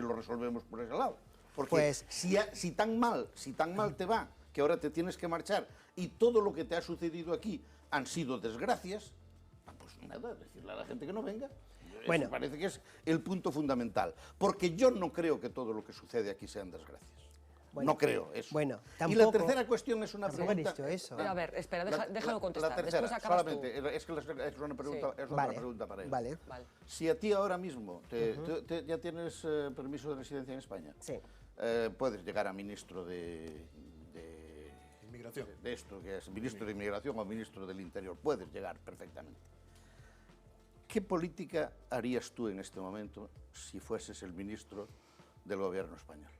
lo resolvemos por ese lado. Porque pues, si tan mal te va, que ahora te tienes que marchar y todo lo que te ha sucedido aquí han sido desgracias, pues nada, decirle a la gente que no venga. Bueno, eso parece que es el punto fundamental, porque yo no creo que todo lo que sucede aquí sean desgracias. Bueno, no creo eso. Bueno, tampoco, y la tercera cuestión es una pregunta... Eso. A ver, espera, déjalo contestar. La tercera, después acabas solamente, tú. es que es una pregunta, es otra pregunta para él. Vale. Si a ti ahora mismo ya tienes permiso de residencia en España, puedes llegar a ministro de Inmigración. De esto, que es ministro de Inmigración o ministro del Interior, puedes llegar perfectamente. ¿Qué política harías tú en este momento si fueses el ministro del gobierno español?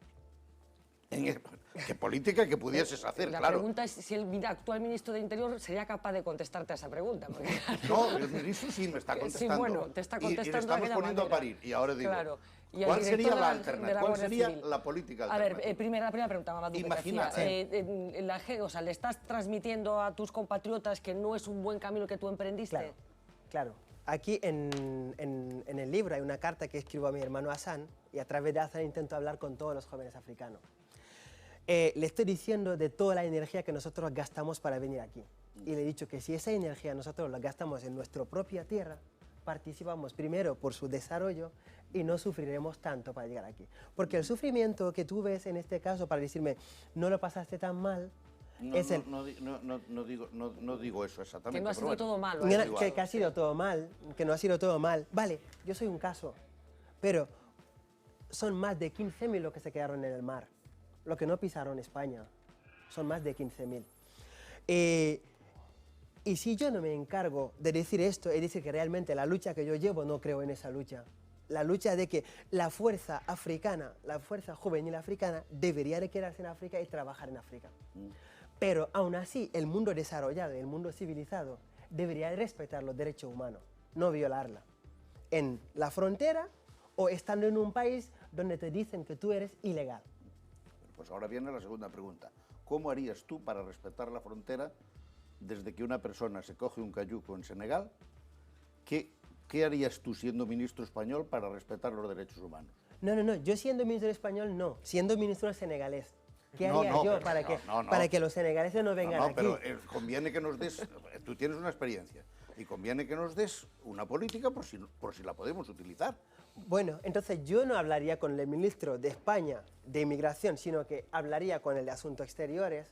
¿Qué política que pudieses hacer? La Claro. pregunta es si el actual ministro de Interior sería capaz de contestarte a esa pregunta. Porque, No, el ministro sí me está contestando. Sí, bueno, te está contestando y le de estamos aquella poniendo manera. a parir. Y ahora digo, Claro. Y el ¿cuál director sería de la la alternativa? ¿Cuál Guardia sería Civil. la política A ver, alternativa? la primera pregunta, Mamadou, que te Imagina, hacía. O sea, ¿le estás transmitiendo a tus compatriotas que no es un buen camino que tú emprendiste? Claro. Aquí en el libro hay una carta que escribo a mi hermano Hassan y a través de Hassan intento hablar con todos los jóvenes africanos. Le estoy diciendo de toda la energía que nosotros gastamos para venir aquí. Y le he dicho que si esa energía nosotros la gastamos en nuestra propia tierra, participamos primero por su desarrollo y no sufriremos tanto para llegar aquí. Porque el sufrimiento que tú ves en este caso para decirme no lo pasaste tan mal, no digo eso exactamente. Que no ha sido todo malo. Que ha sido todo mal, que no ha sido todo mal. Vale, yo soy un caso, pero son más de 15.000 los que se quedaron en el mar. Los que no pisaron España son más de 15.000. Y si yo no me encargo de decir esto, es decir que realmente la lucha que yo llevo no creo en esa lucha. La lucha de que la fuerza africana, la fuerza juvenil africana, debería de quedarse en África y trabajar en África. Pero aún así, el mundo desarrollado, el mundo civilizado, debería de respetar los derechos humanos, no violarla. En la frontera o estando en un país donde te dicen que tú eres ilegal. Pues ahora viene la segunda pregunta. ¿Cómo harías tú para respetar la frontera desde que una persona se coge un cayuco en Senegal? ¿Qué harías tú siendo ministro español para respetar los derechos humanos? No, yo siendo ministro español no, siendo ministro senegalés. ¿Qué haría yo para que los senegaleses no vengan aquí? Pero conviene que nos des, tú tienes una experiencia, y conviene que nos des una política por si la podemos utilizar. Bueno, entonces yo no hablaría con el ministro de España de Inmigración, sino que hablaría con el de Asuntos Exteriores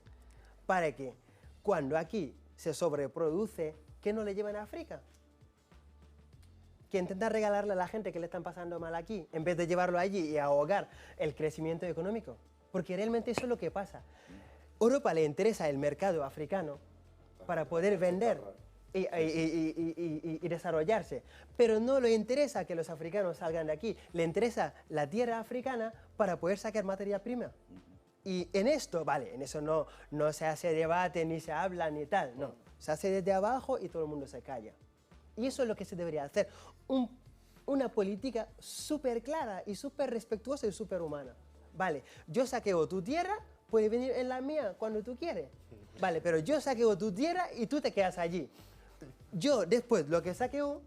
para que cuando aquí se sobreproduce, que no le lleven a África. Que intentan regalarle a la gente que le están pasando mal aquí, en vez de llevarlo allí y ahogar el crecimiento económico. Porque realmente eso es lo que pasa. Europa le interesa el mercado africano para poder vender y desarrollarse, pero no le interesa que los africanos salgan de aquí, le interesa la tierra africana para poder sacar materia prima. Y en esto, en eso no se hace debate, ni se habla, ni tal, no. Se hace desde abajo y todo el mundo se calla. Y eso es lo que se debería hacer, una política súper clara y súper respetuosa y súper humana. Vale, yo saqueo tu tierra, puedes venir en la mía cuando tú quieres. Vale, pero yo saqueo tu tierra y tú te quedas allí. Yo después lo que saqueo,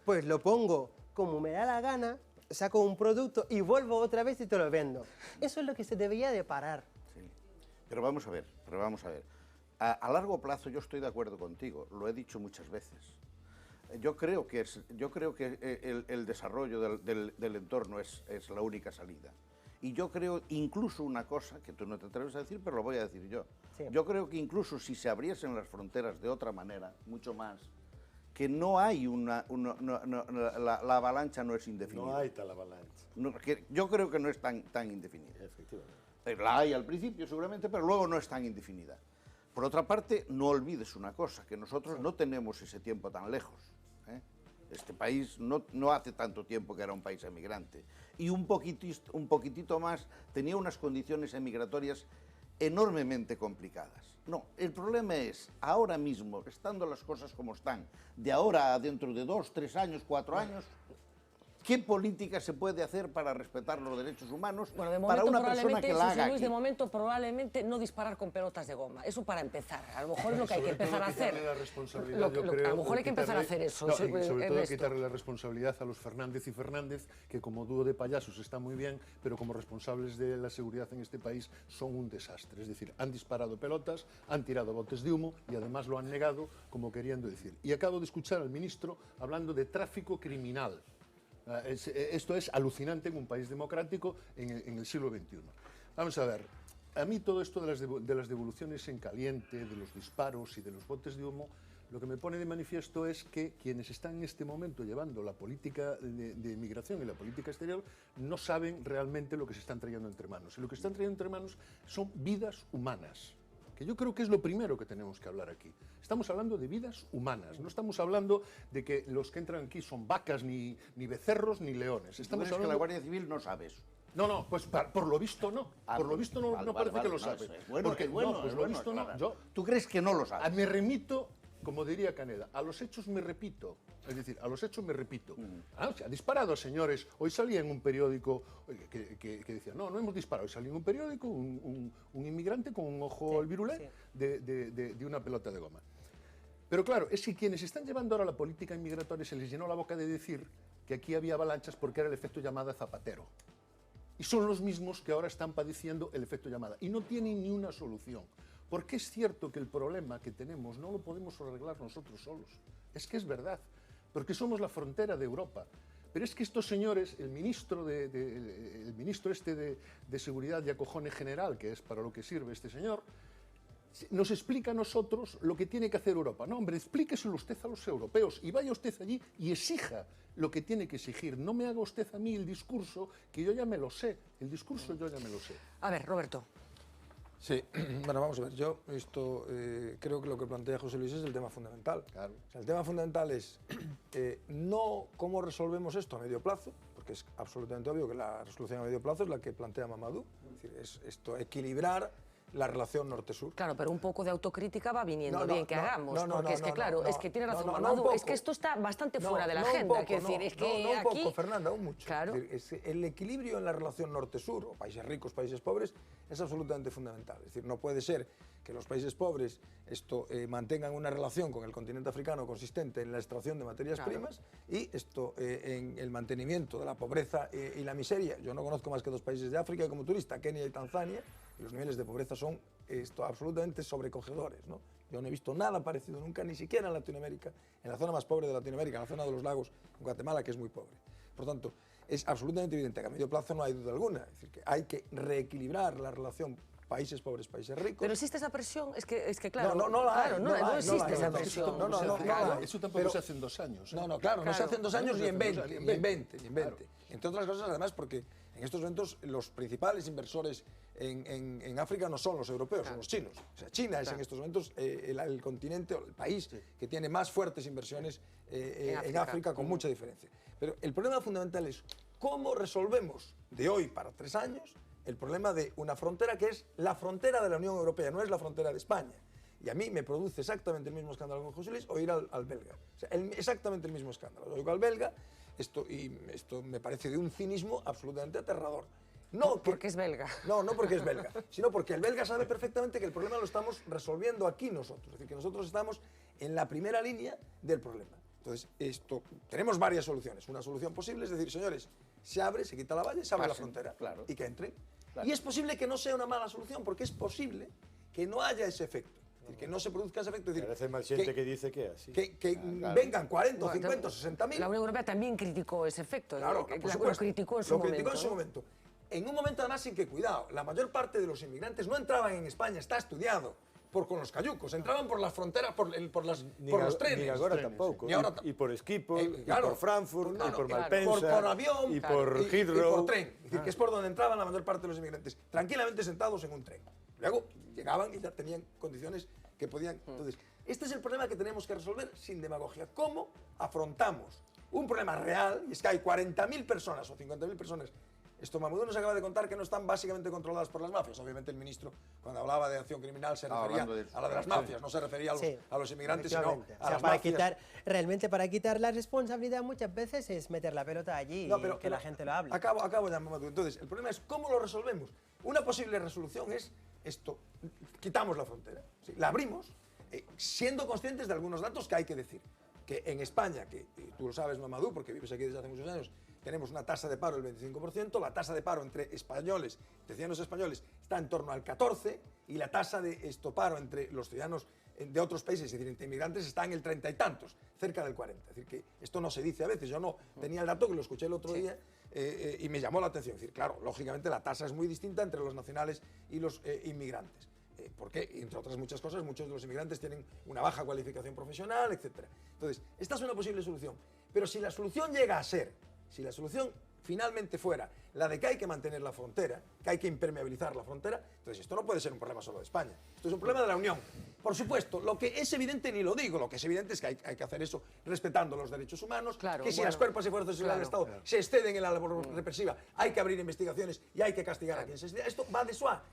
pues lo pongo como me da la gana, saco un producto y vuelvo otra vez y te lo vendo. Eso es lo que se debería de parar. Sí. Pero vamos a ver. A largo plazo yo estoy de acuerdo contigo, lo he dicho muchas veces. Yo creo que el desarrollo del entorno es la única salida. Y yo creo incluso una cosa, que tú no te atreves a decir, pero lo voy a decir yo. Sí. Yo creo que incluso si se abriesen las fronteras de otra manera, mucho más, que no hay la avalancha no es indefinida. No hay tal avalancha. Yo creo que no es tan indefinida. Efectivamente. La hay al principio seguramente, pero luego no es tan indefinida. Por otra parte, no olvides una cosa, que nosotros no tenemos ese tiempo tan lejos. Este país no hace tanto tiempo que era un país emigrante. Y un poquitito más tenía unas condiciones emigratorias enormemente complicadas. No, el problema es, ahora mismo, estando las cosas como están, de ahora a dentro de 2, 3 años, 4 años, ¿qué política se puede hacer para respetar los derechos humanos para una persona que la haga aquí? De momento, probablemente no disparar con pelotas de goma. Eso para empezar. A lo mejor es lo que hay que empezar a hacer. A lo mejor hay que empezar a hacer eso. Y sobre todo quitarle la responsabilidad a los Fernández y Fernández, que como dúo de payasos está muy bien, pero como responsables de la seguridad en este país son un desastre. Es decir, han disparado pelotas, han tirado botes de humo y además lo han negado como queriendo decir. Y acabo de escuchar al ministro hablando de tráfico criminal. Esto es alucinante en un país democrático en el siglo XXI. Vamos a ver, a mí todo esto de las devoluciones en caliente, de los disparos y de los botes de humo, lo que me pone de manifiesto es que quienes están en este momento llevando la política de inmigración y la política exterior no saben realmente lo que se están trayendo entre manos. Y lo que están trayendo entre manos son vidas humanas, que yo creo que es lo primero que tenemos que hablar aquí. Estamos hablando de vidas humanas, no estamos hablando de que los que entran aquí son vacas, ni becerros, ni leones. Estamos hablando que la Guardia Civil no sabe eso. No, pues por lo visto no. Por lo visto no parece que lo sabe. Bueno, Porque, es bueno, no, pues es lo bueno, visto no. claro. ¿Tú crees que no lo sabe? Me remito, como diría Caneda, a los hechos me repito. Es decir, a los hechos me repito. Se ha disparado, señores. Hoy salía en un periódico que decía, no hemos disparado. Hoy salía en un periódico un inmigrante con un ojo al virulé de una pelota de goma. Pero claro, es que quienes están llevando ahora la política inmigratoria se les llenó la boca de decir que aquí había avalanchas porque era el efecto llamada Zapatero. Y son los mismos que ahora están padeciendo el efecto llamada. Y no tienen ni una solución. Porque es cierto que el problema que tenemos no lo podemos arreglar nosotros solos. Es que es verdad. Porque somos la frontera de Europa. Pero es que estos señores, el ministro de Seguridad y Acojone General, que es para lo que sirve este señor, nos explica a nosotros lo que tiene que hacer Europa. No, hombre, explíqueselo usted a los europeos y vaya usted allí y exija lo que tiene que exigir. No me haga usted a mí el discurso, que yo ya me lo sé. El discurso yo ya me lo sé. A ver, Roberto. Sí, bueno, vamos a ver, yo creo que lo que plantea José Luis es el tema fundamental. Claro. O sea, el tema fundamental es no cómo resolvemos esto a medio plazo, porque es absolutamente obvio que la resolución a medio plazo es la que plantea Mamadou, es decir, es esto, equilibrar la relación norte-sur. Claro, pero un poco de autocrítica va viniendo bien que hagamos, porque es que claro, es que tiene razón Mamadou, Mamadou, es que esto está bastante fuera de la agenda, quiero decir, es que un aquí... poco, Fernanda, un mucho. Claro. Es decir, el equilibrio en la relación norte-sur, o países ricos, países pobres, es absolutamente fundamental. Es decir, no puede ser que los países pobres mantengan una relación con el continente africano consistente en la extracción de materias primas y en el mantenimiento de la pobreza y la miseria. Yo no conozco más que 2 países de África como turista, Kenia y Tanzania, y los niveles de pobreza son absolutamente sobrecogedores, ¿no? Yo no he visto nada parecido nunca, ni siquiera en Latinoamérica, en la zona más pobre de Latinoamérica, en la zona de los lagos, en Guatemala, que es muy pobre. Por tanto, es absolutamente evidente que a medio plazo no hay duda alguna, es decir, que hay que reequilibrar la relación países pobres, países ricos. Pero existe esa presión, es que claro, no existe esa presión. Eso tampoco se hace en 2 años. No se hace en 2 años ni en 20. Entre otras cosas, además, porque en estos momentos los principales inversores en África no son los europeos, son los chinos. O sea, China es en estos momentos el continente o el país que tiene más fuertes inversiones en África con mucha diferencia. Pero el problema fundamental es cómo resolvemos de hoy para 3 años el problema de una frontera que es la frontera de la Unión Europea, no es la frontera de España. Y a mí me produce exactamente el mismo escándalo con José Luis oír al belga. O sea, exactamente el mismo escándalo. Oigo al belga, esto me parece de un cinismo absolutamente aterrador. No porque es belga. No porque es belga, sino porque el belga sabe perfectamente que el problema lo estamos resolviendo aquí nosotros. Es decir, que nosotros estamos en la primera línea del problema. Entonces, tenemos varias soluciones. Una solución posible es decir, señores, se abre, se quita la valla, se abre la frontera y que entren. Claro. Y es posible que no sea una mala solución, porque es posible que no haya ese efecto. Es decir, que no se produzca ese efecto. Es decir, parece mal gente que dice que así. Que vengan 40, 50, 60.000. La Unión Europea también criticó ese efecto. Claro, por supuesto. Lo criticó en su momento. En un momento, además, sin que, cuidado, la mayor parte de los inmigrantes no entraban en España, está estudiado. Con los cayucos, entraban por las fronteras, por los trenes. Ni ahora tampoco. Y por Schiphol, y por Frankfurt, y por Malpensa, por avión, y por Heathrow. Y por tren. Es decir, que es por donde entraban la mayor parte de los inmigrantes, tranquilamente sentados en un tren. Luego llegaban y ya tenían condiciones que podían... Entonces, este es el problema que tenemos que resolver sin demagogia. ¿Cómo afrontamos un problema real? Y es que hay 40.000 personas o 50.000 personas. Mamadou nos acaba de contar que no están básicamente controladas por las mafias. Obviamente el ministro, cuando hablaba de acción criminal, se refería a la de las mafias, no se refería a los inmigrantes, sino a las mafias. Realmente para quitar la responsabilidad muchas veces es meter la pelota allí y que la gente lo hable. Acabo ya, Mamadou. Entonces, el problema es cómo lo resolvemos. Una posible resolución es quitamos la frontera, ¿sí? La abrimos, siendo conscientes de algunos datos que hay que decir. Que en España, que tú lo sabes, Mamadou, porque vives aquí desde hace muchos años, tenemos una tasa de paro del 25%, la tasa de paro entre españoles, ciudadanos españoles, está en torno al 14%, y la tasa de paro entre los ciudadanos de otros países, es decir, entre inmigrantes, está en el 30 y tantos, cerca del 40%. Es decir, que esto no se dice a veces, yo no tenía el dato, que lo escuché el otro día, y me llamó la atención. Es decir, claro, lógicamente la tasa es muy distinta entre los nacionales y los inmigrantes. Porque, entre otras muchas cosas, muchos de los inmigrantes tienen una baja cualificación profesional, etc. Entonces, esta es una posible solución. Pero si la solución llega a ser, si la solución finalmente fuera la de que hay que mantener la frontera, que hay que impermeabilizar la frontera, entonces esto no puede ser un problema solo de España. Esto es un problema de la Unión. Por supuesto, lo que es evidente, ni lo digo, lo que es evidente es que hay que hacer eso respetando los derechos humanos, que si las cuerpos y fuerzas de seguridad del Estado se exceden en la labor represiva, hay que abrir investigaciones y hay que castigar a quien se exceda. Esto va de suá,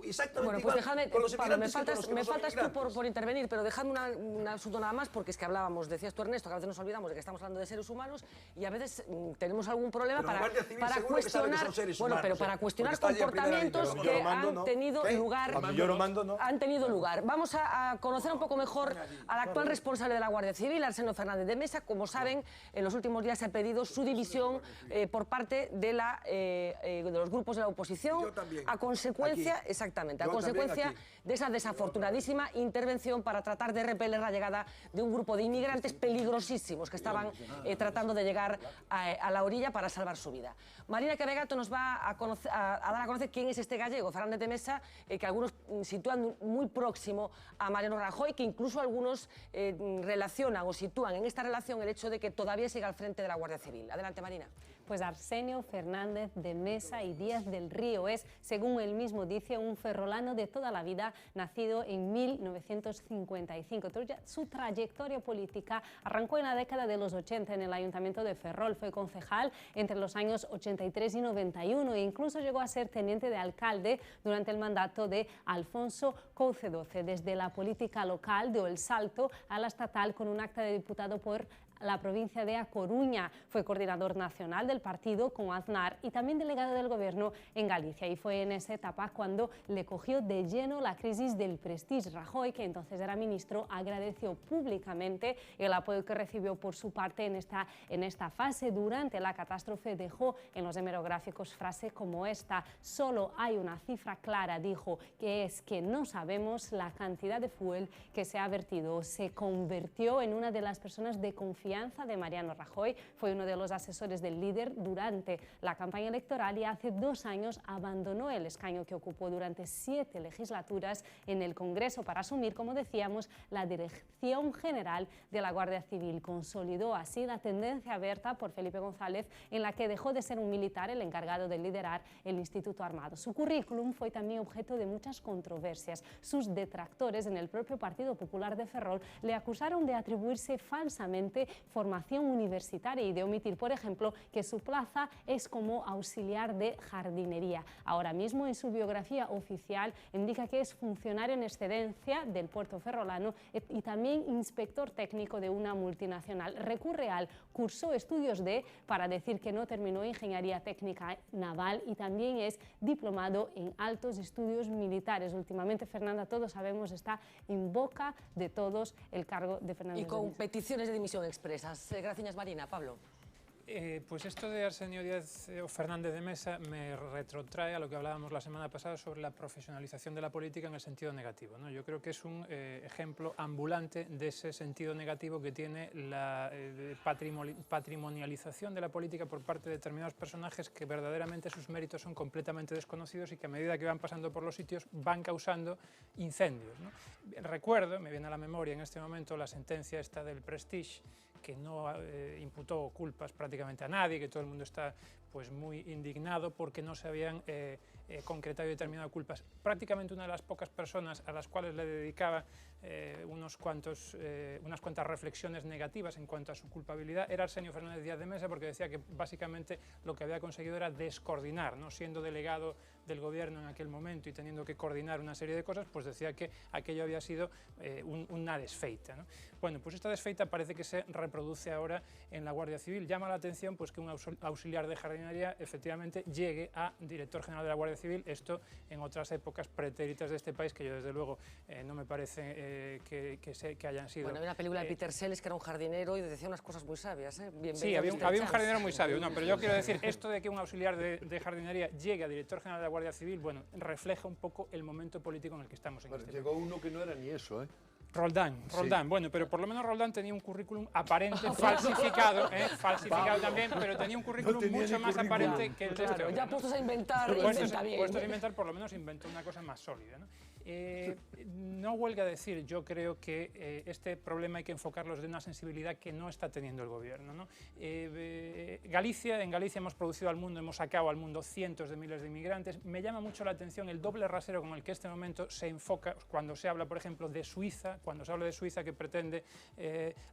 exactamente bueno, pues igual dejadme, con los Pablo, me inmigrantes faltas tú por intervenir, pero dejadme un asunto nada más, porque es que hablábamos, decías tú, Ernesto, que a veces nos olvidamos de que estamos hablando de seres humanos y a veces tenemos algún problema para cuestionar, bueno, pero para cuestionar comportamientos que han tenido lugar. Vamos a conocer un poco mejor al actual responsable de la Guardia Civil, Arsenio Fernández de Mesa. Como saben, en los últimos días se ha pedido su dimisión por parte de los grupos de la oposición a consecuencia, de esa desafortunadísima intervención para tratar de repeler la llegada de un grupo de inmigrantes peligrosísimos que estaban tratando de llegar a la orilla para salvar su vida. Marina Cabegato nos va a dar a conocer quién es este gallego, Fernández de Mesa, que algunos sitúan muy próximo a Mariano Rajoy, que incluso algunos relacionan o sitúan en esta relación el hecho de que todavía siga al frente de la Guardia Civil. Adelante, Marina. Pues Arsenio Fernández de Mesa y Díaz del Río es, según él mismo dice, un ferrolano de toda la vida, nacido en 1955. Su trayectoria política arrancó en la década de los 80 en el Ayuntamiento de Ferrol. Fue concejal entre los años 83 y 91 e incluso llegó a ser teniente de alcalde durante el mandato de Alfonso Couce XII. Desde la política local dio el salto a la estatal con un acta de diputado por la provincia de A Coruña. Fue coordinador nacional del partido con Aznar y también delegado del gobierno en Galicia. Y fue en esa etapa cuando le cogió de lleno la crisis del Prestige. Rajoy, que entonces era ministro, agradeció públicamente el apoyo que recibió por su parte en esta fase. Durante la catástrofe dejó en los hemerográficos frase como esta: solo hay una cifra clara, dijo, que es que no sabemos la cantidad de fuel que se ha vertido. Se convirtió en una de las personas de confianza de Mariano Rajoy, fue uno de los asesores del líder durante la campaña electoral y hace 2 años abandonó el escaño que ocupó durante 7 legislaturas en el Congreso para asumir, como decíamos, la Dirección General de la Guardia Civil. Consolidó así la tendencia abierta por Felipe González, en la que dejó de ser un militar el encargado de liderar el Instituto Armado. Su currículum fue también objeto de muchas controversias. Sus detractores en el propio Partido Popular de Ferrol le acusaron de atribuirse falsamente formación universitaria y de omitir, por ejemplo, que su plaza es como auxiliar de jardinería. Ahora mismo en su biografía oficial indica que es funcionario en excedencia del puerto ferrolano y también inspector técnico de una multinacional. Recurre al cursó estudios para decir que no terminó ingeniería técnica naval y también es diplomado en altos estudios militares. Últimamente, Fernanda, todos sabemos, está en boca de todos el cargo de Fernández. Y con peticiones de dimisión expresas. Gracias, Marina. Pablo. Pues esto de Arsenio Díaz o Fernández de Mesa me retrotrae a lo que hablábamos la semana pasada sobre la profesionalización de la política en el sentido negativo, ¿no? Yo creo que es un ejemplo ambulante de ese sentido negativo que tiene la patrimonialización de la política por parte de determinados personajes que verdaderamente sus méritos son completamente desconocidos y que a medida que van pasando por los sitios van causando incendios, ¿no? Recuerdo, me viene a la memoria en este momento la sentencia esta del Prestige, que no imputó culpas prácticamente a nadie, que todo el mundo está pues muy indignado porque no se habían concretado y determinado culpas. Prácticamente una de las pocas personas a las cuales le dedicaba unas cuantas reflexiones negativas en cuanto a su culpabilidad era Arsenio Fernández Díaz de Mesa, porque decía que básicamente lo que había conseguido era descoordinar, ¿no? Siendo delegado del gobierno en aquel momento y teniendo que coordinar una serie de cosas, pues decía que aquello había sido una desfeita, ¿no? Bueno, pues esta desfeita parece que se reproduce ahora en la Guardia Civil. Llama la atención pues que un auxiliar de jardinería efectivamente llegue a director general de la Guardia Civil. Esto en otras épocas pretéritas de este país, que yo desde luego no me parece que hayan sido... Bueno, había una película de Peter Sellers que era un jardinero y decía unas cosas muy sabias, ¿eh? Sí, había un jardinero muy sabio, no, pero yo quiero decir, esto de que un auxiliar de jardinería llegue a director general de la Guardia Civil, bueno, refleja un poco el momento político en el que estamos en este Llegó uno que no era ni eso, ¿eh? Roldán, bueno, pero por lo menos Roldán tenía un currículum aparente falsificado, falsificado también, pero tenía un currículum mucho más aparente que el de este hombre. Ya puestos a inventar, Puestos a inventar, por lo menos inventó una cosa más sólida, ¿no? No huelga decir, yo creo que este problema hay que enfocarlo desde una sensibilidad que no está teniendo el gobierno, ¿no? En Galicia hemos producido al mundo, hemos sacado al mundo cientos de miles de inmigrantes. Me llama mucho la atención el doble rasero con el que este momento se enfoca cuando se habla, por ejemplo, de Suiza, que pretende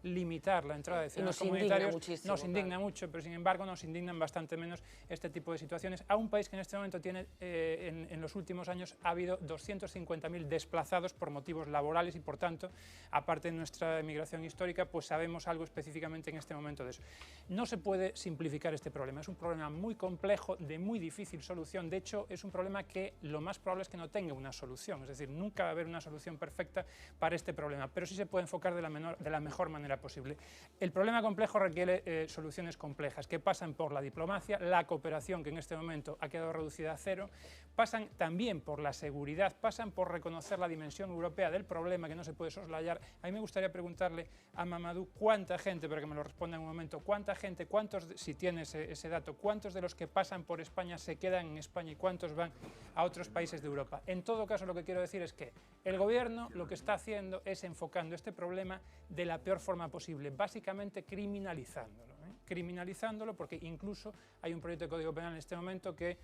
limitar la entrada de ciudadanos comunitarios. Nos indigna mucho, pero sin embargo nos indignan bastante menos este tipo de situaciones a un país que en este momento tiene, en los últimos años ha habido 250.000 desplazados por motivos laborales y, por tanto, aparte de nuestra emigración histórica, pues sabemos algo específicamente en este momento de eso. No se puede simplificar este problema, es un problema muy complejo, de muy difícil solución. De hecho, es un problema que lo más probable es que no tenga una solución, es decir, nunca va a haber una solución perfecta para este problema, pero sí se puede enfocar de la mejor manera posible. El problema complejo requiere soluciones complejas que pasan por la diplomacia, la cooperación, que en este momento ha quedado reducida a cero, pasan también por la seguridad, pasan por reconocer la dimensión europea del problema que no se puede soslayar. A mí me gustaría preguntarle a Mamadou cuánta gente, para que me lo responda en un momento, cuánta gente, cuántos, si tiene ese dato, cuántos de los que pasan por España se quedan en España y cuántos van a otros países de Europa. En todo caso, lo que quiero decir es que el gobierno lo que está haciendo es enfocando este problema de la peor forma posible, básicamente criminalizándolo. Criminalizándolo, porque incluso hay un proyecto de Código Penal en este momento que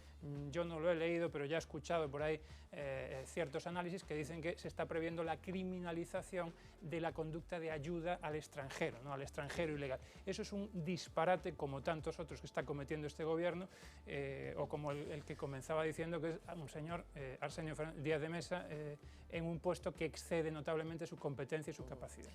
yo no lo he leído, pero ya he escuchado por ahí ciertos análisis que dicen que se está previendo la criminalización de la conducta de ayuda al extranjero, ¿no? Al extranjero ilegal. Eso es un disparate como tantos otros que está cometiendo este gobierno, o como el que comenzaba diciendo que es un señor, Arsenio Díaz de Mesa, en un puesto que excede notablemente su competencia y su capacidad.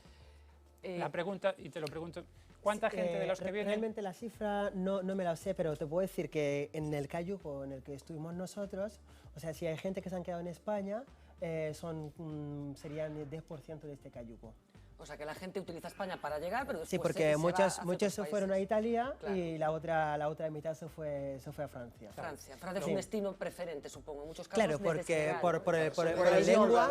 La pregunta, y te lo pregunto, ¿cuánta gente de los que vienen? Realmente la cifra no me la sé, pero te puedo decir que en el cayuco en el que estuvimos nosotros, o sea, si hay gente que se han quedado en España, serían el 10% de este cayuco. O sea, que la gente utiliza España para llegar, pero después sí, porque muchos se países. fueron a Italia, claro. Y la otra mitad se fue a Francia. Francia es un destino preferente, supongo, en muchos casos. Claro, porque por el idioma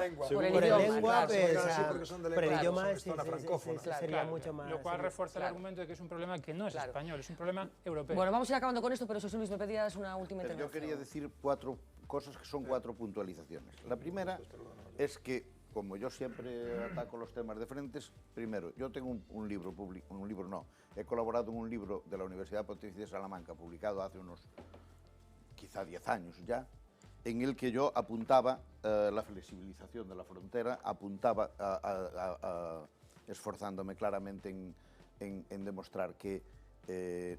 sería mucho más. Lo cual refuerza el argumento de que es un problema que no es español, es un problema europeo. Bueno, vamos a ir acabando con esto, pero José Luis, me pedías una última intervención. Yo quería decir 4 cosas que son 4 puntualizaciones. La primera es que, como yo siempre ataco los temas de frentes, primero, yo tengo un libro público, he colaborado en un libro de la Universidad Pontificia de Salamanca, publicado hace unos, quizá 10 años ya, en el que yo apuntaba la flexibilización de la frontera, apuntaba esforzándome claramente en demostrar que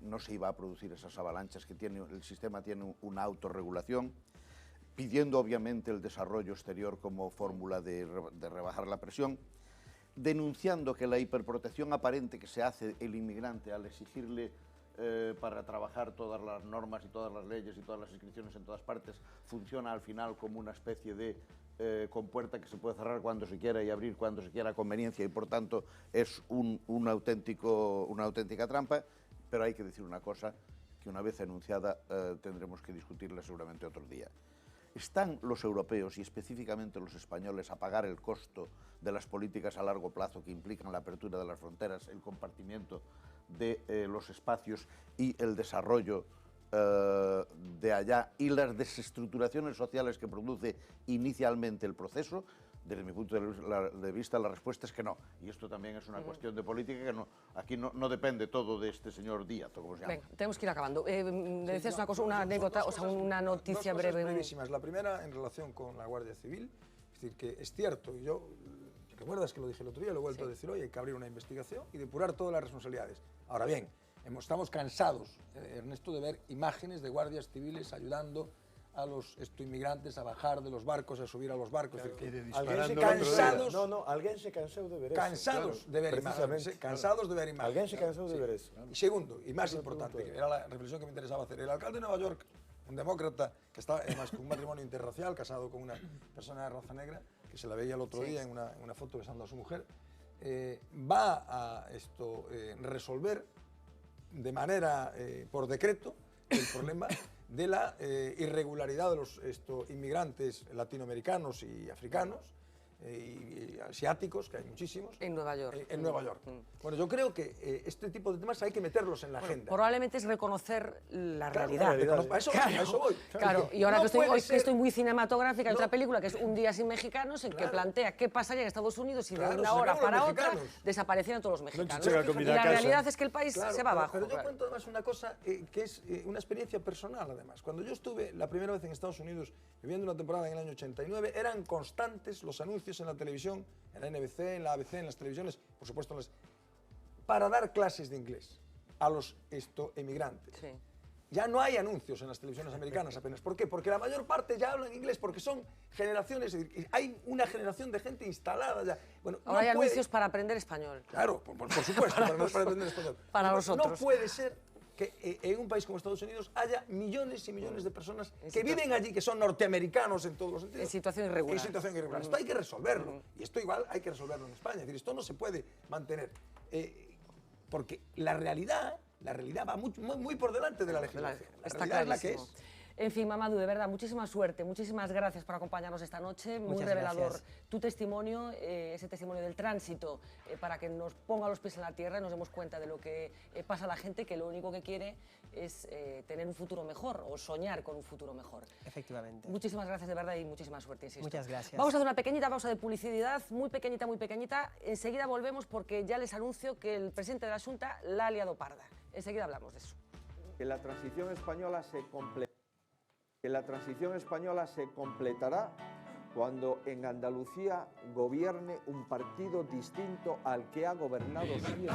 no se iba a producir esas avalanchas, que el sistema tiene una autorregulación, pidiendo obviamente el desarrollo exterior como fórmula de rebajar la presión, denunciando que la hiperprotección aparente que se hace el inmigrante al exigirle para trabajar todas las normas y todas las leyes y todas las inscripciones en todas partes, funciona al final como una especie de compuerta que se puede cerrar cuando se quiera y abrir cuando se quiera a conveniencia, y por tanto es una auténtica trampa. Pero hay que decir una cosa que, una vez enunciada, tendremos que discutirla seguramente otro día. ¿Están los europeos y específicamente los españoles a pagar el costo de las políticas a largo plazo que implican la apertura de las fronteras, el compartimiento de los espacios y el desarrollo de allá y las desestructuraciones sociales que produce inicialmente el proceso? Desde mi punto de vista, la respuesta es que no. Y esto también es una cuestión de política que aquí no depende todo de este señor Díaz, o como se llama. Venga, tenemos que ir acabando. Me decías una anécdota, o sea, una noticia breve. Brevísimas. La primera, en relación con la Guardia Civil, es decir, que es cierto, y yo, recuerdas que lo dije el otro día, lo he vuelto a decir hoy, hay que abrir una investigación y depurar todas las responsabilidades. Ahora bien, estamos cansados, Ernesto, de ver imágenes de guardias civiles ayudando a los inmigrantes a bajar de los barcos, a subir a los barcos. Claro, alguien se cansados... alguén se cansou de ver cansados eso. De ver imágenes. Cansados de ver imágenes. Alguén se cansou de ver eso. Y segundo, y más importante, que era la reflexión que me interesaba hacer, el alcalde de Nueva York, un demócrata, que está además con un matrimonio interracial, casado con una persona de raza negra, que se la veía el otro día en una foto besando a su mujer, va a resolver de manera, por decreto, el problema de la irregularidad de los inmigrantes latinoamericanos y africanos y asiáticos, que hay muchísimos. En Nueva York. En Nueva York. Bueno, yo creo que este tipo de temas hay que meterlos en la agenda. Probablemente es reconocer la realidad. A eso voy. Claro, y ahora que estoy muy cinematográfica, hay otra película que es Un día sin mexicanos, en que plantea qué pasaría en Estados Unidos si de una hora para otra desaparecieran todos los mexicanos. Y la realidad es que el país se va abajo. Pero yo cuento además una cosa que es una experiencia personal, además. Cuando yo estuve la primera vez en Estados Unidos, viviendo una temporada en el año 89, eran constantes los anuncios en la televisión, en la NBC, en la ABC, en las televisiones, por supuesto, para dar clases de inglés a los emigrantes. Sí. Ya no hay anuncios en las televisiones americanas apenas. ¿Por qué? Porque la mayor parte ya hablan inglés, porque son generaciones, es decir, hay una generación de gente instalada ya. Bueno, ahora hay anuncios para aprender español. Claro, por supuesto, para aprender español. Para nosotros. No puede ser que en un país como Estados Unidos haya millones y millones de personas que viven allí, que son norteamericanos en todos los sentidos. En situación irregular. En situación irregular. Esto hay que resolverlo. Y esto igual hay que resolverlo en España. Es decir, esto no se puede mantener. Porque la realidad va muy por delante de la legislación. Está clarísimo. En fin, Mamadou, de verdad, muchísima suerte, muchísimas gracias por acompañarnos esta noche. Muy revelador tu testimonio, ese testimonio del tránsito, para que nos ponga los pies en la tierra y nos demos cuenta de lo que pasa a la gente, que lo único que quiere es tener un futuro mejor o soñar con un futuro mejor. Efectivamente. Muchísimas gracias de verdad y muchísima suerte, insisto. Muchas gracias. Vamos a hacer una pequeñita pausa de publicidad, muy pequeñita, muy pequeñita. Enseguida volvemos porque ya les anuncio que el presidente de la Xunta la ha liado parda. Enseguida hablamos de eso. Que la transición española se completará cuando en Andalucía gobierne un partido distinto al que ha gobernado siempre.